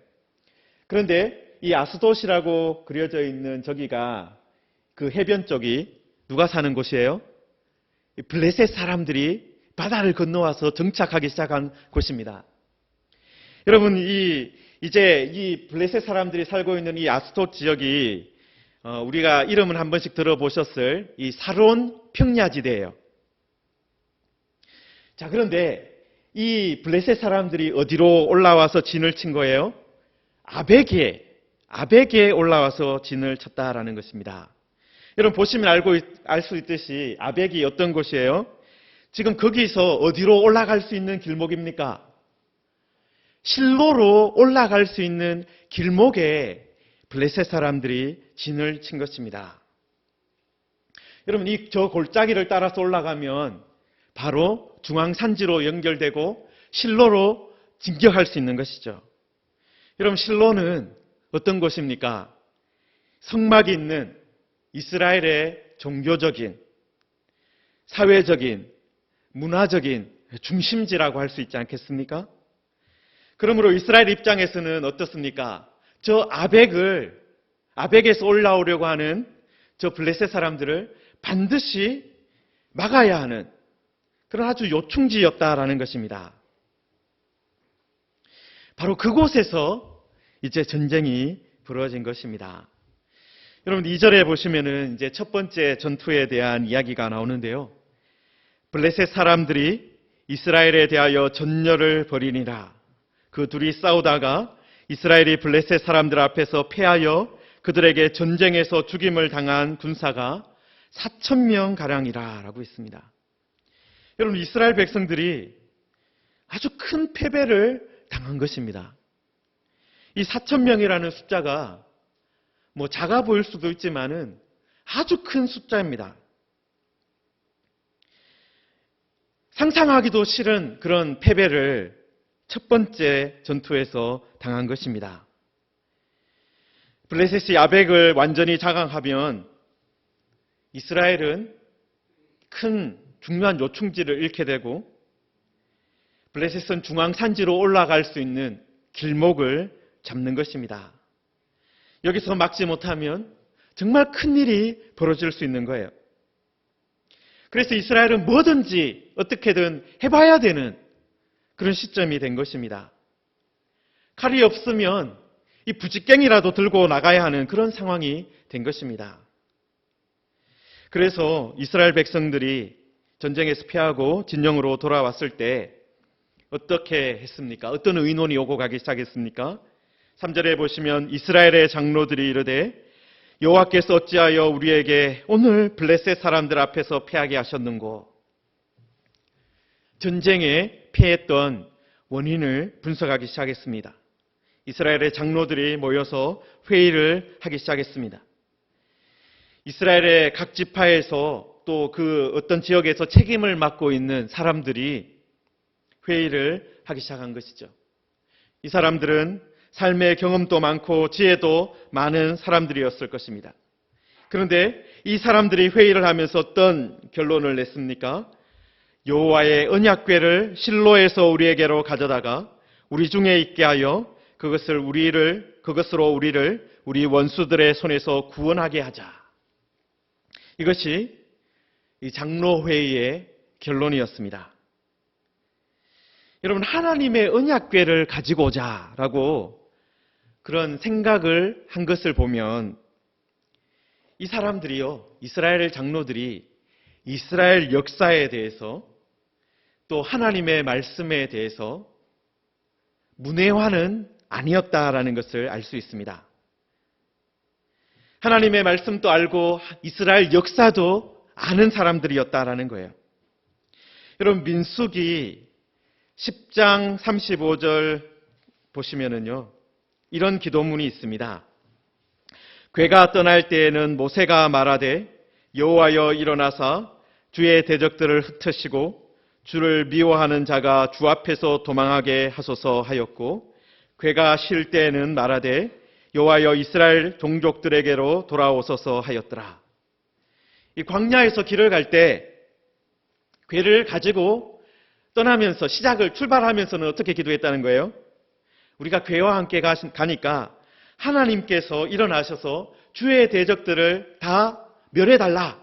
그런데 이 아스돗이라고 그려져 있는 저기가 그 해변 쪽이 누가 사는 곳이에요? 블레셋 사람들이 바다를 건너와서 정착하기 시작한 곳입니다. 여러분, 이제 이 블레셋 사람들이 살고 있는 이 아스돗 지역이 우리가 이름은 한 번씩 들어보셨을 이 사론 평야지대예요. 자, 그런데 이 블레셋 사람들이 어디로 올라와서 진을 친 거예요? 아벡에 올라와서 진을 쳤다라는 것입니다. 여러분, 보시면 알 수 있듯이 아벡이 어떤 곳이에요? 지금 거기서 어디로 올라갈 수 있는 길목입니까? 실로로 올라갈 수 있는 길목에 블레셋 사람들이 진을 친 것입니다. 여러분, 저 골짜기를 따라서 올라가면 바로 중앙산지로 연결되고 실로로 진격할 수 있는 것이죠. 여러분, 실로는 어떤 곳입니까? 성막이 있는 이스라엘의 종교적인, 사회적인, 문화적인 중심지라고 할 수 있지 않겠습니까? 그러므로 이스라엘 입장에서는 어떻습니까? 저 아벡에서 올라오려고 하는 저 블레셋 사람들을 반드시 막아야 하는 그런 아주 요충지였다라는 것입니다. 바로 그곳에서 이제 전쟁이 벌어진 것입니다. 여러분, 2절에 보시면은 이제 첫 번째 전투에 대한 이야기가 나오는데요. 블레셋 사람들이 이스라엘에 대하여 전열을 벌이니라. 그 둘이 싸우다가 이스라엘이 블레셋 사람들 앞에서 패하여 그들에게 전쟁에서 죽임을 당한 군사가 4,000명 가량이라 라고 있습니다. 여러분, 이스라엘 백성들이 아주 큰 패배를 당한 것입니다. 이 4,000명이라는 숫자가 뭐 작아 보일 수도 있지만은 아주 큰 숫자입니다. 상상하기도 싫은 그런 패배를 첫 번째 전투에서 당한 것입니다. 블레셋이 아벡을 완전히 장악하면 이스라엘은 큰 중요한 요충지를 잃게 되고 블레셋은 중앙산지로 올라갈 수 있는 길목을 잡는 것입니다. 여기서 막지 못하면 정말 큰 일이 벌어질 수 있는 거예요. 그래서 이스라엘은 뭐든지 어떻게든 해봐야 되는 그런 시점이 된 것입니다. 칼이 없으면 이 부직갱이라도 들고 나가야 하는 그런 상황이 된 것입니다. 그래서 이스라엘 백성들이 전쟁에서 패하고 진영으로 돌아왔을 때 어떻게 했습니까? 어떤 의논이 오고 가기 시작했습니까? 3절에 보시면 이스라엘의 장로들이 이르되 여호와께서 어찌하여 우리에게 오늘 블레셋 사람들 앞에서 패하게 하셨는고? 전쟁에 패했던 원인을 분석하기 시작했습니다. 이스라엘의 장로들이 모여서 회의를 하기 시작했습니다. 이스라엘의 각 지파에서 또 그 어떤 지역에서 책임을 맡고 있는 사람들이 회의를 하기 시작한 것이죠. 이 사람들은 삶의 경험도 많고 지혜도 많은 사람들이었을 것입니다. 그런데 이 사람들이 회의를 하면서 어떤 결론을 냈습니까? 여호와의 언약궤를 실로에서 우리에게로 가져다가 우리 중에 있게 하여 그것으로 우리를 우리 원수들의 손에서 구원하게 하자. 이것이 이 장로회의의 결론이었습니다. 여러분, 하나님의 언약궤를 가지고 오자라고 그런 생각을 한 것을 보면 이 사람들이요, 이스라엘 장로들이 이스라엘 역사에 대해서 또 하나님의 말씀에 대해서 문외화는 아니었다라는 것을 알 수 있습니다. 하나님의 말씀도 알고 이스라엘 역사도 아는 사람들이었다라는 거예요. 여러분, 민수기 10장 35절 보시면은요, 이런 기도문이 있습니다. 궤가 떠날 때에는 모세가 말하되 여호와여 일어나사 주의 대적들을 흩으시고 주를 미워하는 자가 주 앞에서 도망하게 하소서 하였고, 궤가 쉴 때에는 말하되 여호와여 이스라엘 종족들에게로 돌아오소서 하였더라. 이 광야에서 길을 갈 때 궤를 가지고 떠나면서 출발하면서는 어떻게 기도했다는 거예요? 우리가 궤와 함께 가니까 하나님께서 일어나셔서 주의 대적들을 다 멸해달라,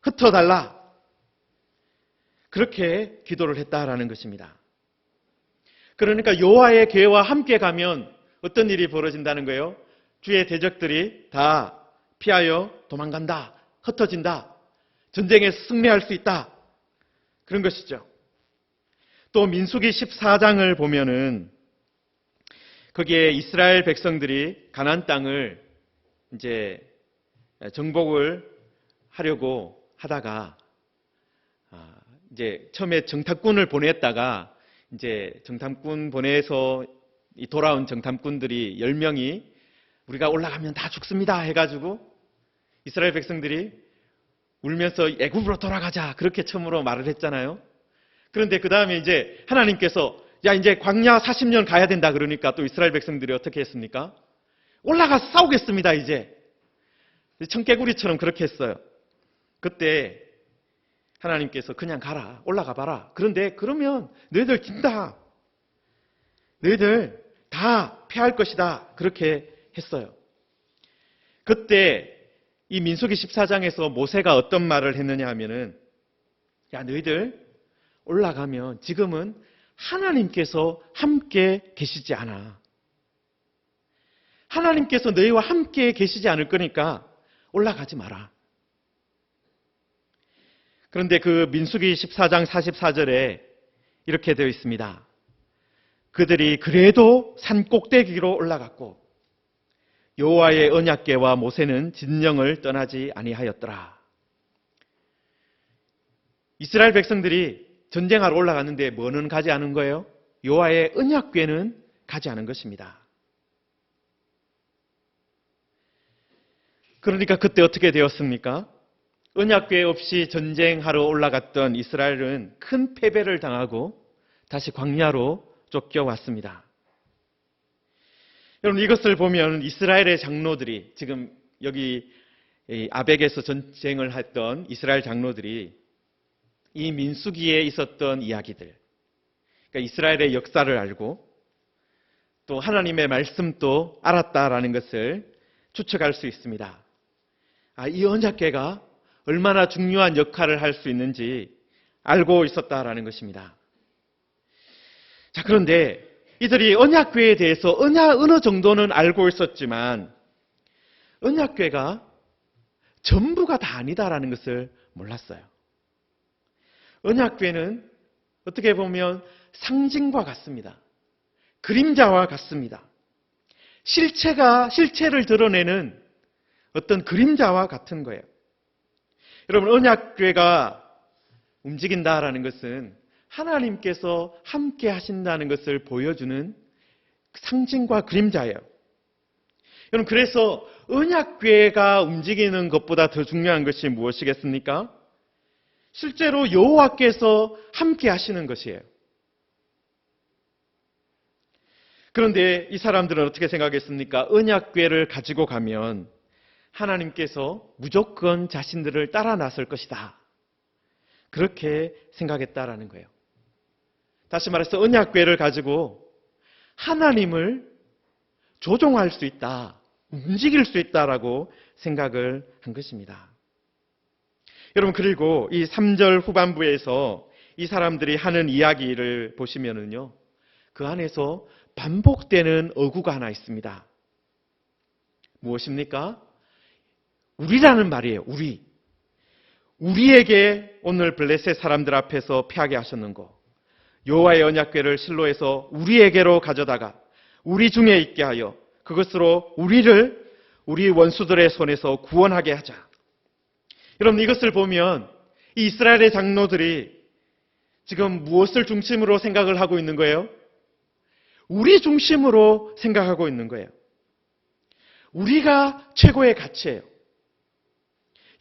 흩어달라, 그렇게 기도를 했다라는 것입니다. 그러니까 여호와의 궤와 함께 가면 어떤 일이 벌어진다는 거예요? 주의 대적들이 다 피하여 도망간다, 흩어진다, 전쟁에서 승리할 수 있다, 그런 것이죠. 또 민수기 14장을 보면은 거기에 이스라엘 백성들이 가나안 땅을 이제 정복을 하려고 하다가 이제 처음에 정탐꾼을 보냈다가 이제 정탐꾼 보내서 돌아온 정탐꾼들이 10명이 우리가 올라가면 다 죽습니다 해가지고 이스라엘 백성들이 울면서 애굽으로 돌아가자, 그렇게 처음으로 말을 했잖아요. 그런데 그 다음에 이제 하나님께서 야, 이제 광야 40년 가야 된다 그러니까 또 이스라엘 백성들이 어떻게 했습니까? 올라가서 싸우겠습니다 이제. 청개구리처럼 그렇게 했어요. 그때 하나님께서 그냥 가라, 올라가 봐라. 그런데 그러면 너희들 진다, 너희들 다 패할 것이다, 그렇게 했어요. 그때 이 민수기 14장에서 모세가 어떤 말을 했느냐 하면은, 야, 너희들 올라가면 지금은 하나님께서 함께 계시지 않아. 하나님께서 너희와 함께 계시지 않을 거니까 올라가지 마라. 그런데 그 민수기 14장 44절에 이렇게 되어 있습니다. 그들이 그래도 산 꼭대기로 올라갔고 여호와의 언약궤와 모세는 진영을 떠나지 아니하였더라. 이스라엘 백성들이 전쟁하러 올라갔는데 뭐는 가지 않은 거예요? 여호와의 언약궤는 가지 않은 것입니다. 그러니까 그때 어떻게 되었습니까? 언약궤 없이 전쟁하러 올라갔던 이스라엘은 큰 패배를 당하고 다시 광야로 쫓겨왔습니다. 여러분, 이것을 보면 이스라엘의 장로들이, 지금 여기 아벡에서 전쟁을 했던 이스라엘 장로들이 이 민수기에 있었던 이야기들, 그러니까 이스라엘의 역사를 알고 또 하나님의 말씀도 알았다라는 것을 추측할 수 있습니다. 이 언약궤가 얼마나 중요한 역할을 할 수 있는지 알고 있었다라는 것입니다. 자, 그런데 이들이 언약궤에 대해서 어느 정도는 알고 있었지만 언약궤가 전부가 다 아니다라는 것을 몰랐어요. 언약궤는 어떻게 보면 상징과 같습니다. 그림자와 같습니다. 실체를 드러내는 어떤 그림자와 같은 거예요. 여러분, 언약궤가 움직인다라는 것은 하나님께서 함께 하신다는 것을 보여주는 상징과 그림자예요. 여러분, 그래서 언약궤가 움직이는 것보다 더 중요한 것이 무엇이겠습니까? 실제로 여호와께서 함께 하시는 것이에요. 그런데 이 사람들은 어떻게 생각했습니까? 언약궤를 가지고 가면 하나님께서 무조건 자신들을 따라 나설 것이다. 그렇게 생각했다라는 거예요. 다시 말해서 언약궤를 가지고 하나님을 조종할 수 있다, 움직일 수 있다라고 생각을 한 것입니다. 여러분, 그리고 이 3절 후반부에서 이 사람들이 하는 이야기를 보시면은요, 그 안에서 반복되는 어구가 하나 있습니다. 무엇입니까? 우리라는 말이에요. 우리에게 오늘 블레셋 사람들 앞에서 패하게 하셨는 거, 여호와의 언약궤를 실로에서 우리에게로 가져다가 우리 중에 있게 하여 그것으로 우리 원수들의 손에서 구원하게 하자. 여러분, 이것을 보면 이 이스라엘의 장로들이 지금 무엇을 중심으로 생각을 하고 있는 거예요? 우리 중심으로 생각하고 있는 거예요. 우리가 최고의 가치예요.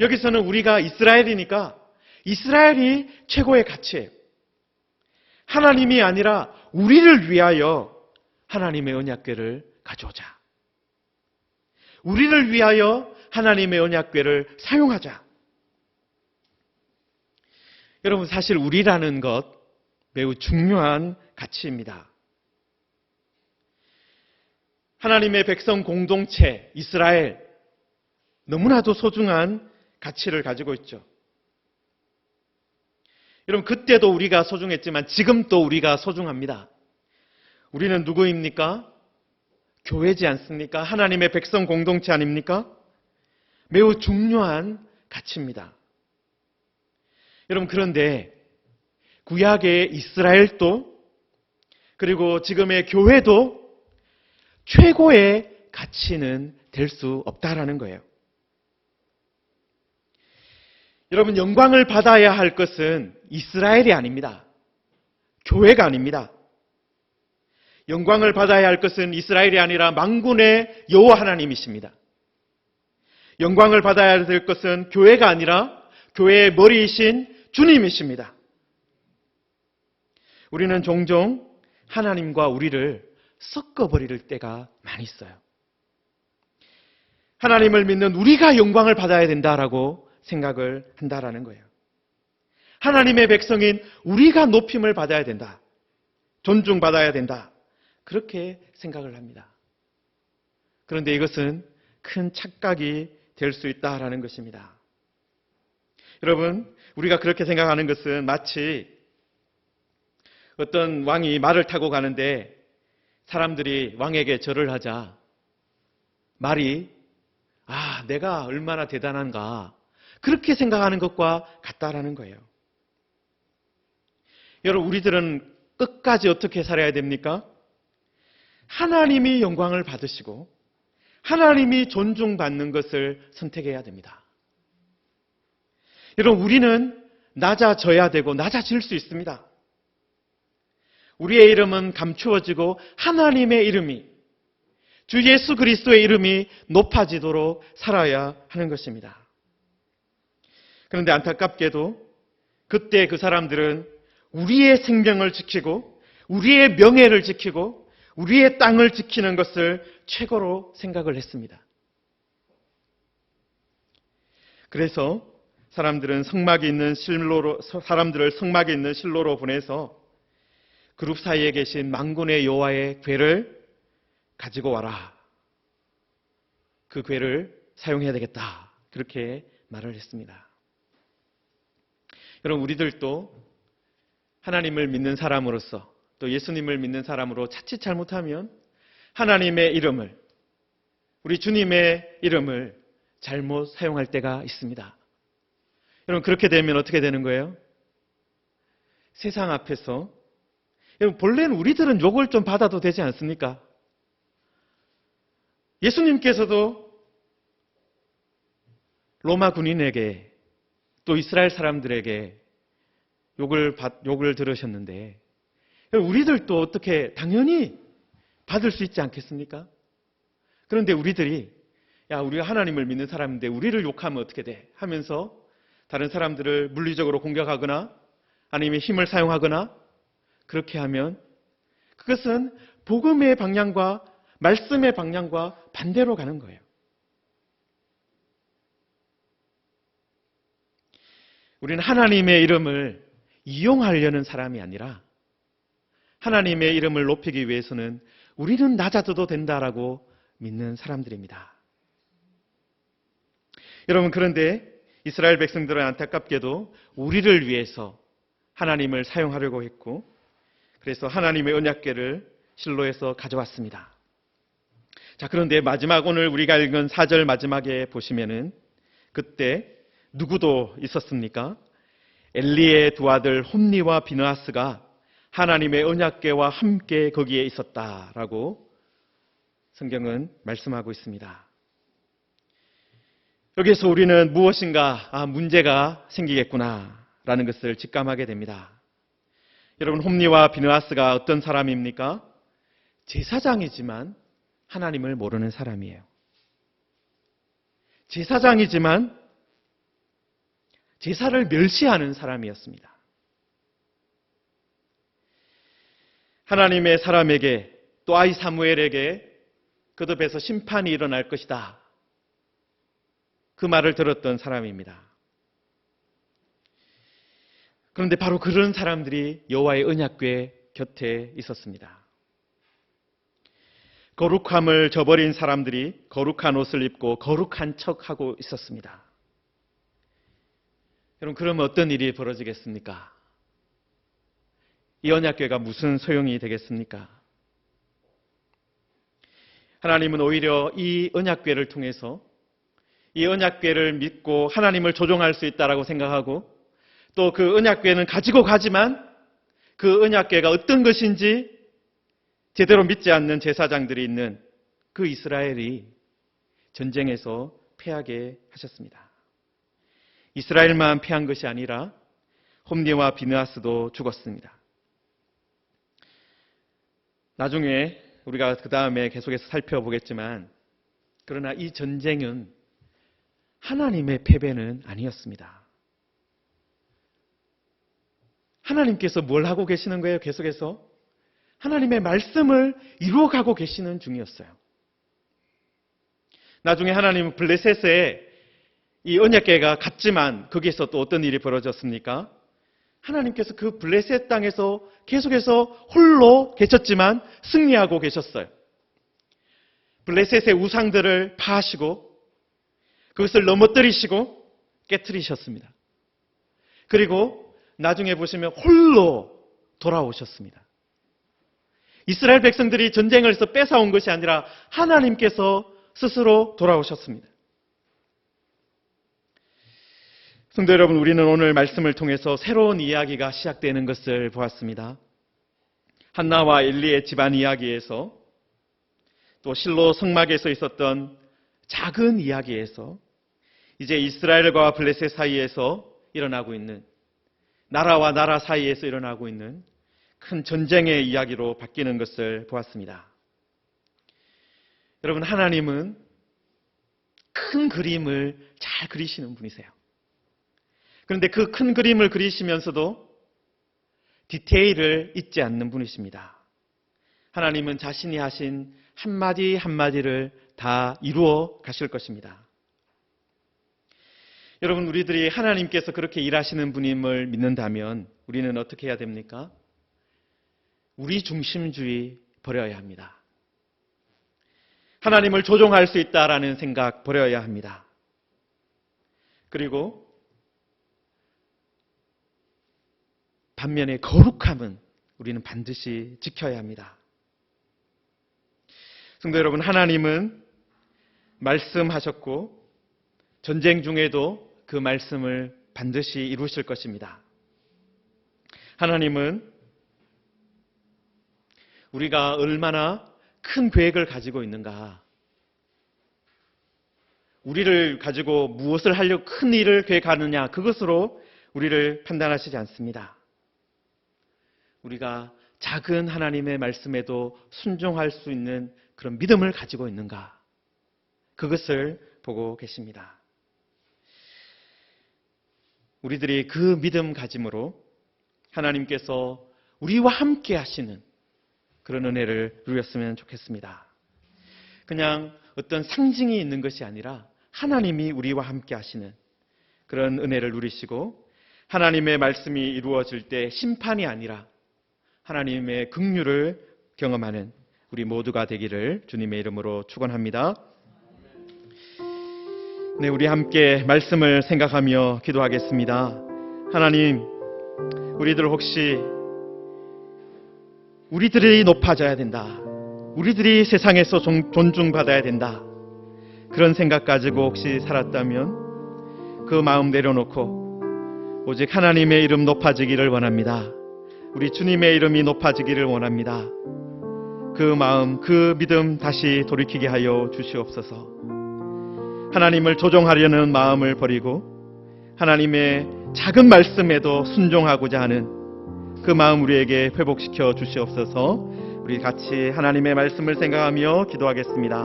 여기서는 우리가 이스라엘이니까 이스라엘이 최고의 가치예요. 하나님이 아니라 우리를 위하여 하나님의 언약궤를 가져오자. 우리를 위하여 하나님의 언약궤를 사용하자. 여러분, 사실 우리라는 것 매우 중요한 가치입니다. 하나님의 백성 공동체 이스라엘, 너무나도 소중한 가치를 가지고 있죠. 여러분, 그때도 우리가 소중했지만 지금 또 우리가 소중합니다. 우리는 누구입니까? 교회지 않습니까? 하나님의 백성 공동체 아닙니까? 매우 중요한 가치입니다. 여러분, 그런데 구약의 이스라엘도 그리고 지금의 교회도 최고의 가치는 될 수 없다라는 거예요. 여러분, 영광을 받아야 할 것은 이스라엘이 아닙니다. 교회가 아닙니다. 영광을 받아야 할 것은 이스라엘이 아니라 만군의 여호와 하나님이십니다. 영광을 받아야 될 것은 교회가 아니라 교회의 머리이신 주님이십니다. 우리는 종종 하나님과 우리를 섞어버릴 때가 많이 있어요. 하나님을 믿는 우리가 영광을 받아야 된다라고 생각을 한다라는 거예요. 하나님의 백성인 우리가 높임을 받아야 된다. 존중받아야 된다. 그렇게 생각을 합니다. 그런데 이것은 큰 착각이 될 수 있다라는 것입니다. 여러분, 우리가 그렇게 생각하는 것은 마치 어떤 왕이 말을 타고 가는데 사람들이 왕에게 절을 하자 말이 내가 얼마나 대단한가 그렇게 생각하는 것과 같다라는 거예요. 여러분, 우리들은 끝까지 어떻게 살아야 됩니까? 하나님이 영광을 받으시고 하나님이 존중받는 것을 선택해야 됩니다. 여러분, 우리는 낮아져야 되고 낮아질 수 있습니다. 우리의 이름은 감추어지고 하나님의 이름이, 주 예수 그리스도의 이름이 높아지도록 살아야 하는 것입니다. 그런데 안타깝게도 그때 그 사람들은 우리의 생명을 지키고 우리의 명예를 지키고 우리의 땅을 지키는 것을 최고로 생각을 했습니다. 그래서 사람들을 성막에 있는 실로로 보내서 그룹 사이에 계신 만군의 여호와의 궤를 가지고 와라. 그 궤를 사용해야 되겠다. 그렇게 말을 했습니다. 여러분, 우리들도 하나님을 믿는 사람으로서 또 예수님을 믿는 사람으로 자칫 잘못하면 하나님의 이름을, 우리 주님의 이름을 잘못 사용할 때가 있습니다. 여러분, 그렇게 되면 어떻게 되는 거예요? 세상 앞에서, 여러분, 본래는 우리들은 욕을 좀 받아도 되지 않습니까? 예수님께서도 로마 군인에게 또 이스라엘 사람들에게 욕을 들으셨는데, 우리들도 어떻게 당연히 받을 수 있지 않겠습니까? 그런데 우리들이, 야, 우리가 하나님을 믿는 사람인데 우리를 욕하면 어떻게 돼? 하면서 다른 사람들을 물리적으로 공격하거나 아니면 힘을 사용하거나 그렇게 하면 그것은 복음의 방향과 말씀의 방향과 반대로 가는 거예요. 우리는 하나님의 이름을 이용하려는 사람이 아니라 하나님의 이름을 높이기 위해서는 우리는 낮아져도 된다라고 믿는 사람들입니다. 여러분, 그런데 이스라엘 백성들은 안타깝게도 우리를 위해서 하나님을 사용하려고 했고, 그래서 하나님의 언약궤를 실로에서 가져왔습니다. 자, 그런데 마지막 오늘 우리가 읽은 4절 마지막에 보시면은 그때 누구도 있었습니까? 엘리의 두 아들 홈니와 비느하스가 하나님의 언약궤와 함께 거기에 있었다라고 성경은 말씀하고 있습니다. 여기서 우리는 무엇인가 문제가 생기겠구나라는 것을 직감하게 됩니다. 여러분, 홈니와 비느하스가 어떤 사람입니까? 제사장이지만 하나님을 모르는 사람이에요. 제사장이지만 제사를 멸시하는 사람이었습니다. 하나님의 사람에게 또 아이 사무엘에게 거듭해서 심판이 일어날 것이다. 그 말을 들었던 사람입니다. 그런데 바로 그런 사람들이 여호와의 언약궤 곁에 있었습니다. 거룩함을 저버린 사람들이 거룩한 옷을 입고 거룩한 척하고 있었습니다. 여러분, 그러면 어떤 일이 벌어지겠습니까? 이 언약궤가 무슨 소용이 되겠습니까? 하나님은 오히려 이 언약궤를 통해서 이 언약궤를 믿고 하나님을 조종할 수 있다라고 생각하고 또 그 언약궤는 가지고 가지만 그 언약궤가 어떤 것인지 제대로 믿지 않는 제사장들이 있는 그 이스라엘이 전쟁에서 패하게 하셨습니다. 이스라엘만 패한 것이 아니라 홈니와 비느하스도 죽었습니다. 나중에 우리가 그 다음에 계속해서 살펴보겠지만, 그러나 이 전쟁은 하나님의 패배는 아니었습니다. 하나님께서 뭘 하고 계시는 거예요? 계속해서 하나님의 말씀을 이루어가고 계시는 중이었어요. 나중에 하나님은 블레셋에 이 언약궤가 갔지만 거기에서 또 어떤 일이 벌어졌습니까? 하나님께서 그 블레셋 땅에서 계속해서 홀로 계셨지만 승리하고 계셨어요. 블레셋의 우상들을 파하시고 그것을 넘어뜨리시고 깨트리셨습니다. 그리고 나중에 보시면 홀로 돌아오셨습니다. 이스라엘 백성들이 전쟁에서 뺏어온 것이 아니라 하나님께서 스스로 돌아오셨습니다. 성도 여러분, 우리는 오늘 말씀을 통해서 새로운 이야기가 시작되는 것을 보았습니다. 한나와 엘리의 집안 이야기에서 또 실로 성막에서 있었던 작은 이야기에서 이제 이스라엘과 블레셋 사이에서 일어나고 있는, 나라와 나라 사이에서 일어나고 있는 큰 전쟁의 이야기로 바뀌는 것을 보았습니다. 여러분, 하나님은 큰 그림을 잘 그리시는 분이세요. 그런데 그 큰 그림을 그리시면서도 디테일을 잊지 않는 분이십니다. 하나님은 자신이 하신 한마디 한마디를 다 이루어 가실 것입니다. 여러분, 우리들이 하나님께서 그렇게 일하시는 분임을 믿는다면 우리는 어떻게 해야 됩니까? 우리 중심주의 버려야 합니다. 하나님을 조종할 수 있다라는 생각 버려야 합니다. 그리고 반면에 거룩함은 우리는 반드시 지켜야 합니다. 성도 여러분, 하나님은 말씀하셨고 전쟁 중에도 그 말씀을 반드시 이루실 것입니다. 하나님은 우리가 얼마나 큰 계획을 가지고 있는가, 우리를 가지고 무엇을 하려고 큰 일을 계획하느냐, 그것으로 우리를 판단하시지 않습니다. 우리가 작은 하나님의 말씀에도 순종할 수 있는 그런 믿음을 가지고 있는가, 그것을 보고 계십니다. 우리들이 그 믿음 가짐으로 하나님께서 우리와 함께 하시는 그런 은혜를 누렸으면 좋겠습니다. 그냥 어떤 상징이 있는 것이 아니라 하나님이 우리와 함께 하시는 그런 은혜를 누리시고, 하나님의 말씀이 이루어질 때 심판이 아니라 하나님의 긍휼을 경험하는 우리 모두가 되기를 주님의 이름으로 축원합니다. 네, 우리 함께 말씀을 생각하며 기도하겠습니다. 하나님, 우리들 혹시 우리들이 높아져야 된다, 우리들이 세상에서 존중받아야 된다, 그런 생각 가지고 혹시 살았다면 그 마음 내려놓고 오직 하나님의 이름 높아지기를 원합니다. 우리 주님의 이름이 높아지기를 원합니다. 그 마음, 그 믿음 다시 돌이키게 하여 주시옵소서. 하나님을 조종하려는 마음을 버리고 하나님의 작은 말씀에도 순종하고자 하는 그 마음 우리에게 회복시켜 주시옵소서. 우리 같이 하나님의 말씀을 생각하며 기도하겠습니다.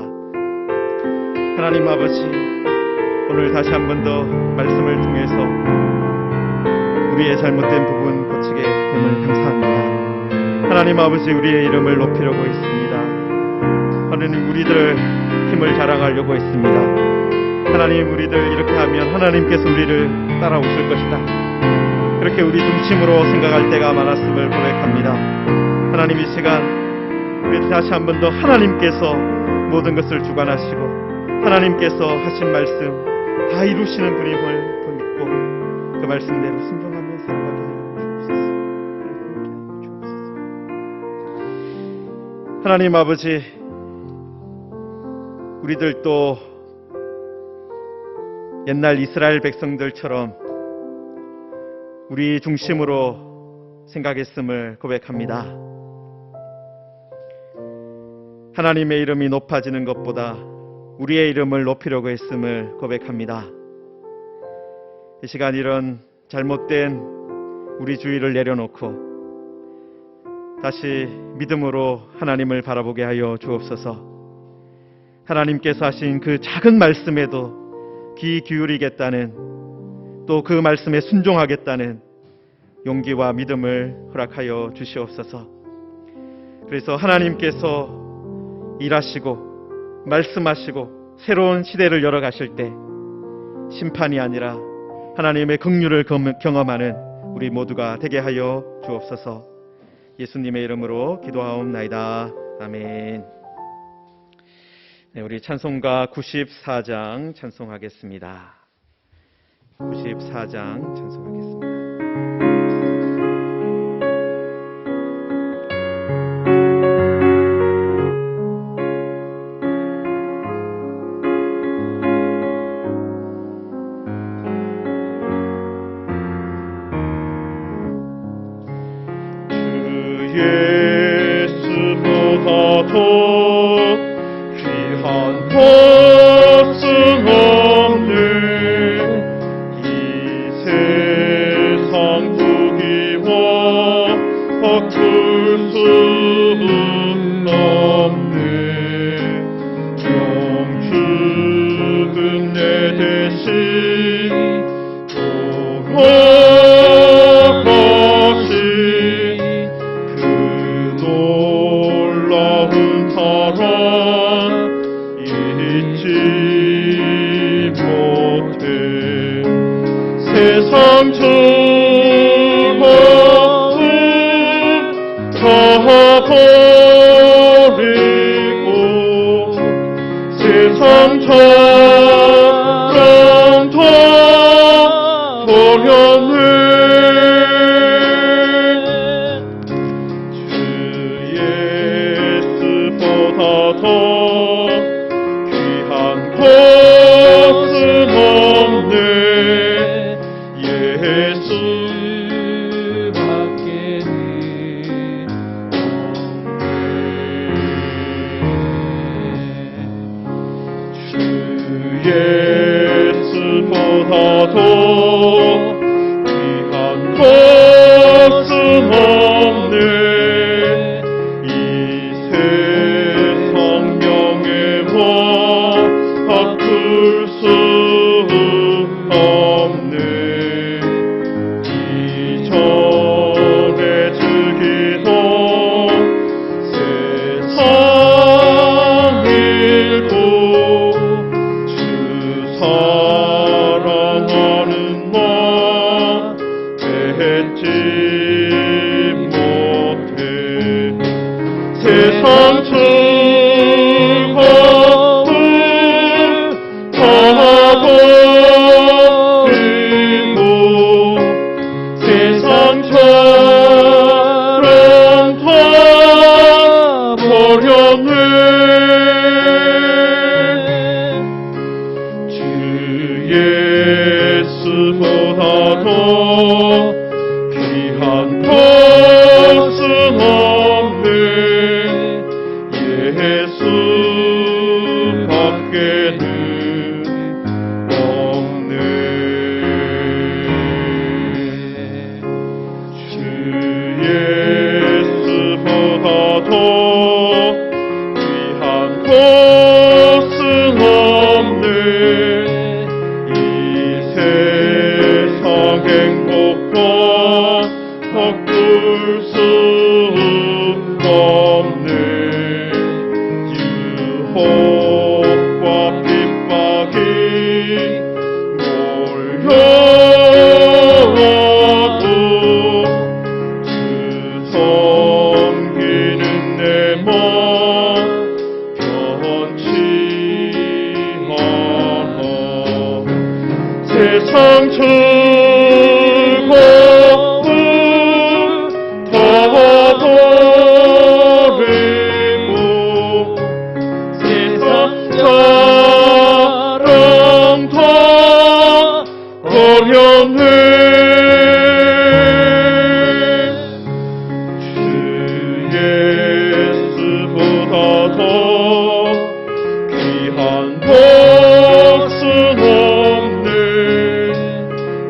하나님 아버지, 오늘 다시 한 번 더 말씀을 통해서 우리의 잘못된 부분 고치게 됨을 감사합니다. 하나님 아버지, 우리의 이름을 높이려고 했습니다. 하나님, 우리들 힘을 자랑하려고 했습니다. 하나님, 우리들 이렇게 하면 하나님께서 우리를 따라오실 것이다, 그렇게 우리 중심으로 생각할 때가 많았음을 고백합니다. 하나님, 이 시간 우리 다시 한 번 더 하나님께서 모든 것을 주관하시고 하나님께서 하신 말씀 다 이루시는 분임을 믿고 그 말씀대로 순종하며 살아가게 주옵소서. 하나님 아버지, 우리들도 옛날 이스라엘 백성들처럼 우리 중심으로 생각했음을 고백합니다. 하나님의 이름이 높아지는 것보다 우리의 이름을 높이려고 했음을 고백합니다. 이 시간 이런 잘못된 우리 주의를 내려놓고 다시 믿음으로 하나님을 바라보게 하여 주옵소서. 하나님께서 하신 그 작은 말씀에도 귀 기울이겠다는, 또 그 말씀에 순종하겠다는 용기와 믿음을 허락하여 주시옵소서. 그래서 하나님께서 일하시고 말씀하시고 새로운 시대를 열어가실 때 심판이 아니라 하나님의 긍휼을 경험하는 우리 모두가 되게 하여 주옵소서. 예수님의 이름으로 기도하옵나이다. 아멘. 네, 우리 찬송가 94장 찬송하겠습니다. 94장 찬송하겠습니다. 예수보다 더 귀한 것은 없네. 이 세상 부귀와 바꿀 수는 없네. 영죽은 내 대신 돌아가신 그 놀라운 사랑 잊지 못해. 세상 즐거움 다 버리고 세상 자랑 다 버렸네. 예수보다도 귀한 것은 없네. 이 세상 명예와 바꿀 수 없네. 이전에 즐기던 세상 일도 주 사랑하는 나 뱉지 못해. 세상 즐거움 다 버리고 세상처럼 다 버렸네. 주 예수보다도 귀한 것은 없네. 예수 밖에는 없네. 주 예수보다도 귀한 것은 없네. 이 세상 행복과 바꿀 수 없네. 유혹과 핍박이 몰려와도 주 섬기는 내 맘 변치 않아. 세상 즐거움 다 버리고 세상처럼 다 버렸네. 주 예수보다도 귀한 것은 없네.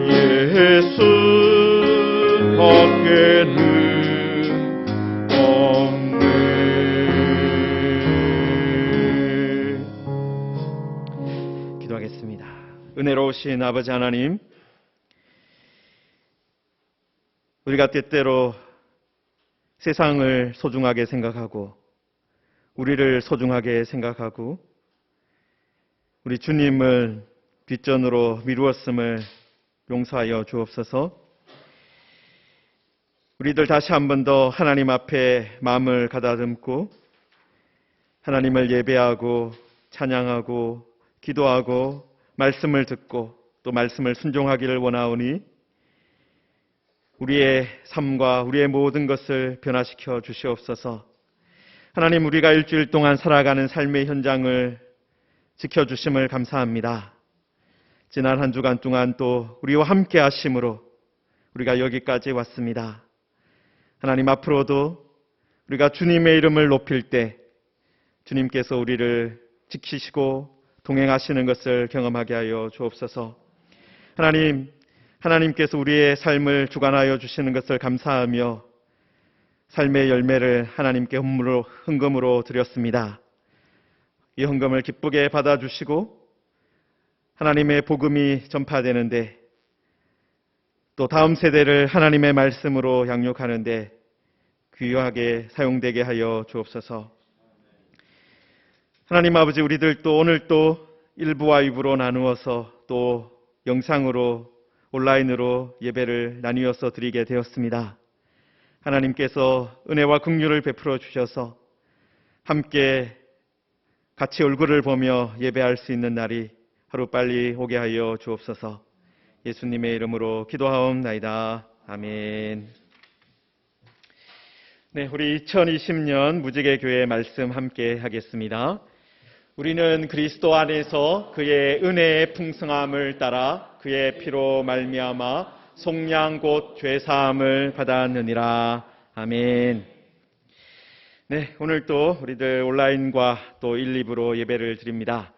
예수 밖에는 없네. 기도하겠습니다. 은혜로우신 아버지 하나님, 우리가 때때로 세상을 소중하게 생각하고 우리를 소중하게 생각하고 우리 주님을 뒷전으로 미루었음을 용서하여 주옵소서. 우리들 다시 한 번 더 하나님 앞에 마음을 가다듬고 하나님을 예배하고 찬양하고 기도하고 말씀을 듣고 또 말씀을 순종하기를 원하오니 우리의 삶과 우리의 모든 것을 변화시켜 주시옵소서. 하나님, 우리가 일주일 동안 살아가는 삶의 현장을 지켜주심을 감사합니다. 지난 한 주간 동안 또 우리와 함께 하심으로 우리가 여기까지 왔습니다. 하나님, 앞으로도 우리가 주님의 이름을 높일 때 주님께서 우리를 지키시고 동행하시는 것을 경험하게 하여 주옵소서. 하나님, 하나님께서 우리의 삶을 주관하여 주시는 것을 감사하며 삶의 열매를 하나님께 헌금으로 드렸습니다. 이 헌금을 기쁘게 받아주시고 하나님의 복음이 전파되는데 또 다음 세대를 하나님의 말씀으로 양육하는데 귀하게 사용되게 하여 주옵소서. 하나님 아버지, 우리들 또 오늘 또 1부와 2부로 나누어서 또 영상으로 온라인으로 예배를 나누어서 드리게 되었습니다. 하나님께서 은혜와 긍휼을 베풀어 주셔서 함께 같이 얼굴을 보며 예배할 수 있는 날이 하루빨리 오게 하여 주옵소서. 예수님의 이름으로 기도하옵나이다. 아멘. 네, 우리 2020년 무지개교회 말씀 함께 하겠습니다. 우리는 그리스도 안에서 그의 은혜의 풍성함을 따라 그의 피로 말미암아 속량 곧 죄사함을 받았느니라. 아멘. 네, 오늘 또 우리들 온라인과 또 1, 2부로 예배를 드립니다.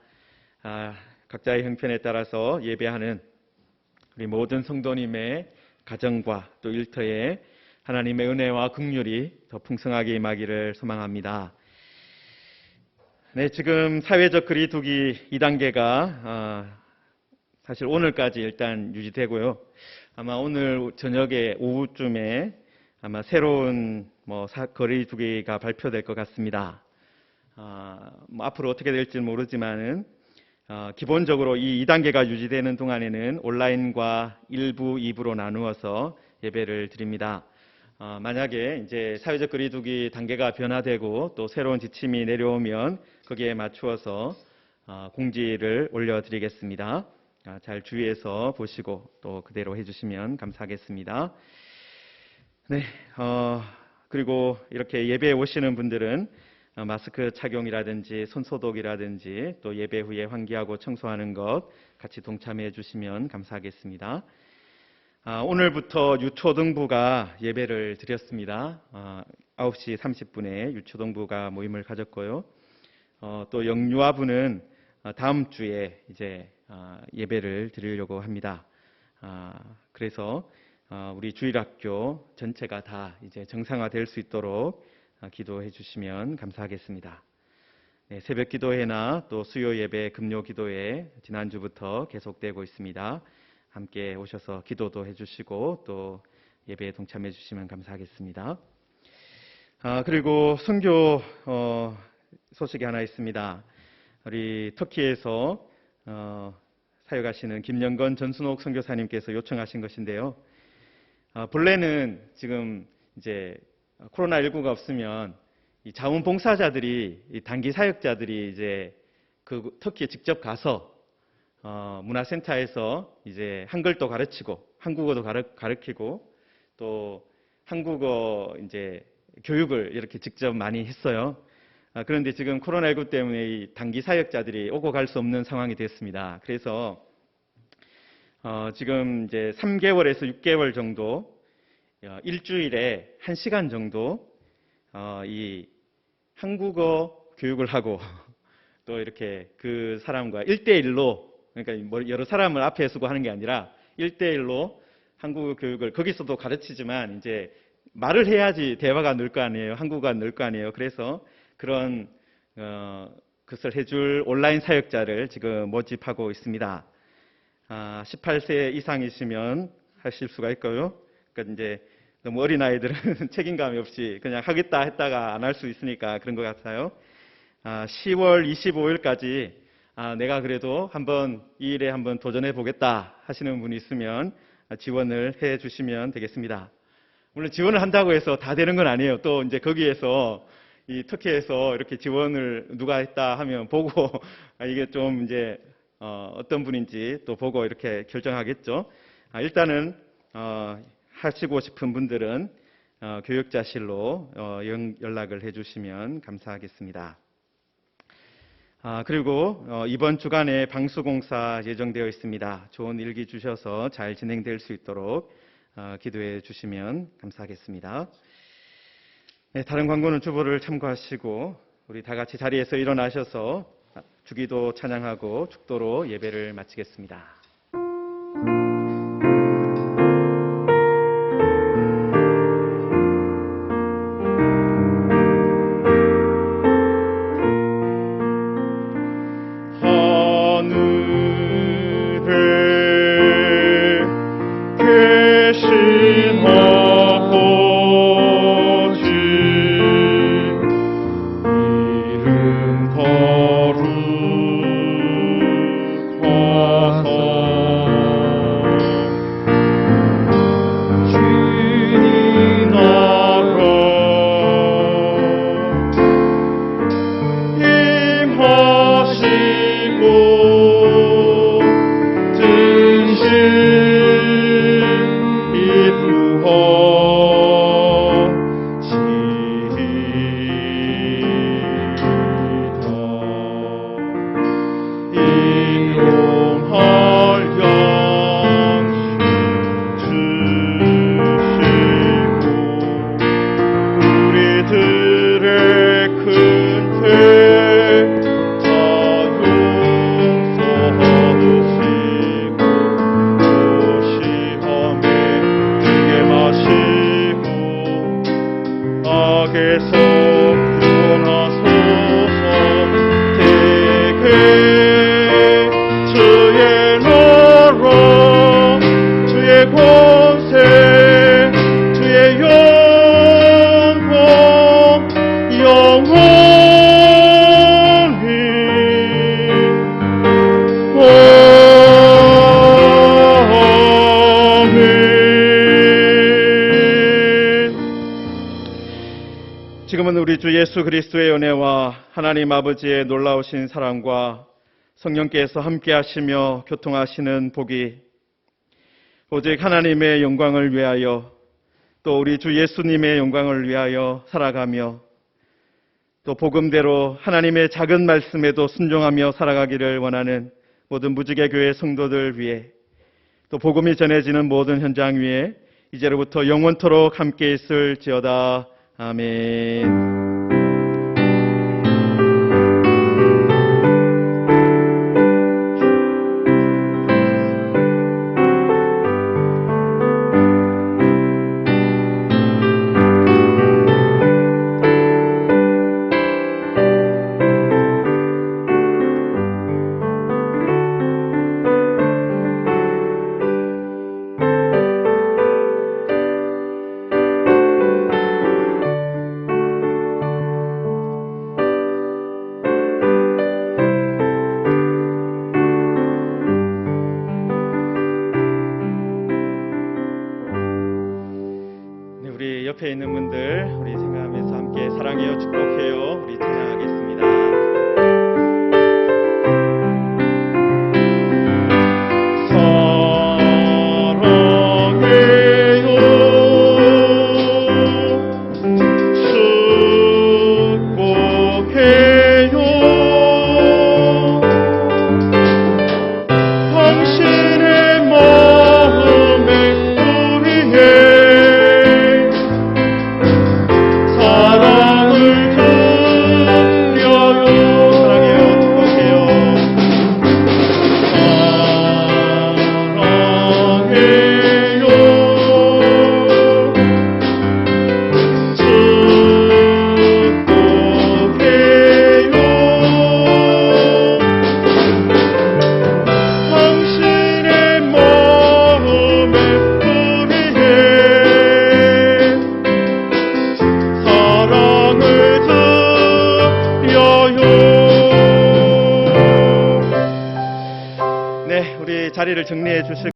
각자의 형편에 따라서 예배하는 우리 모든 성도님의 가정과 또 일터에 하나님의 은혜와 긍휼이 더 풍성하게 임하기를 소망합니다. 네, 지금 사회적 거리두기 2단계가 사실 오늘까지 일단 유지되고요. 아마 오늘 저녁에 오후쯤에 아마 새로운 거리두기가 발표될 것 같습니다. 앞으로 어떻게 될지는 모르지만은 기본적으로 이 2단계가 유지되는 동안에는 온라인과 1부, 2부로 나누어서 예배를 드립니다. 만약에 이제 사회적 거리두기 단계가 변화되고 또 새로운 지침이 내려오면 거기에 맞추어서 공지를 올려드리겠습니다. 잘 주의해서 보시고 또 그대로 해주시면 감사하겠습니다. 네, 그리고 이렇게 예배에 오시는 분들은 마스크 착용이라든지 손소독이라든지 또 예배 후에 환기하고 청소하는 것 같이 동참해 주시면 감사하겠습니다. 오늘부터 유초등부가 예배를 드렸습니다. 9시 30분에 유초등부가 모임을 가졌고요. 또 영유아부는 다음 주에 이제 예배를 드리려고 합니다. 그래서 우리 주일학교 전체가 다 이제 정상화될 수 있도록 기도해 주시면 감사하겠습니다. 네, 새벽 기도회나 또 수요 예배, 금요 기도회 지난주부터 계속되고 있습니다. 함께 오셔서 기도도 해주시고 또 예배에 동참해 주시면 감사하겠습니다. 그리고 선교 소식이 하나 있습니다. 우리 터키에서 사역하시는 김영건 전순옥 선교사님께서 요청하신 것인데요. 본래는 지금 이제 코로나19가 없으면 이 자원봉사자들이, 이 단기 사역자들이 이제 그 터키에 직접 가서 문화센터에서 이제 한글도 가르치고 한국어도 가르치고 또 한국어 이제 교육을 이렇게 직접 많이 했어요. 그런데 지금 코로나19 때문에 이 단기 사역자들이 오고 갈 수 없는 상황이 됐습니다. 그래서 지금 이제 3개월에서 6개월 정도 일주일에 1시간 정도 이 한국어 교육을 하고 또 이렇게 그 사람과 1대1로, 그러니까 여러 사람을 앞에 서고 하는 게 아니라 1대1로 한국어 교육을 거기서도 가르치지만 이제 말을 해야지 대화가 늘 거 아니에요. 한국어가 늘 거 아니에요. 그래서 그런 것을 해줄 온라인 사역자를 지금 모집하고 있습니다. 18세 이상이시면 하실 수가 있고요. 그러니까 이제 너무 어린 아이들은 책임감이 없이 그냥 하겠다 했다가 안 할 수 있으니까 그런 것 같아요. 10월 25일까지 내가 그래도 한번 이 일에 한번 도전해 보겠다 하시는 분이 있으면 지원을 해 주시면 되겠습니다. 물론 지원을 한다고 해서 다 되는 건 아니에요. 또 이제 거기에서 이 터키에서 이렇게 지원을 누가 했다 하면 보고 이게 좀 이제 어떤 분인지 또 보고 이렇게 결정하겠죠. 일단은 하시고 싶은 분들은 교육자실로 연락을 해주시면 감사하겠습니다. 그리고 이번 주간에 방수공사 예정되어 있습니다. 좋은 일기 주셔서 잘 진행될 수 있도록 기도해 주시면 감사하겠습니다. 네, 다른 광고는 주보를 참고하시고 우리 다 같이 자리에서 일어나셔서 주기도 찬양하고 축도로 예배를 마치겠습니다. 속에서 구원하소서. 대개 주의 나라 주의 권세 주의 영광 영원히 지금은 우리 주 예수 그리스도의 은혜와 하나님 아버지의 놀라우신 사랑과 성령께서 함께 하시며 교통하시는 복이 오직 하나님의 영광을 위하여 또 우리 주 예수님의 영광을 위하여 살아가며 또 복음대로 하나님의 작은 말씀에도 순종하며 살아가기를 원하는 모든 무지개 교회 성도들 위해 또 복음이 전해지는 모든 현장 위에 이제로부터 영원토록 함께 있을지어다. 아멘. 우리 옆에 있는 분들 우리 생각하면서 함께 사랑해요 축복해요 우리 찬양하겠습니다. 네, 우리 자리를 정리해 주실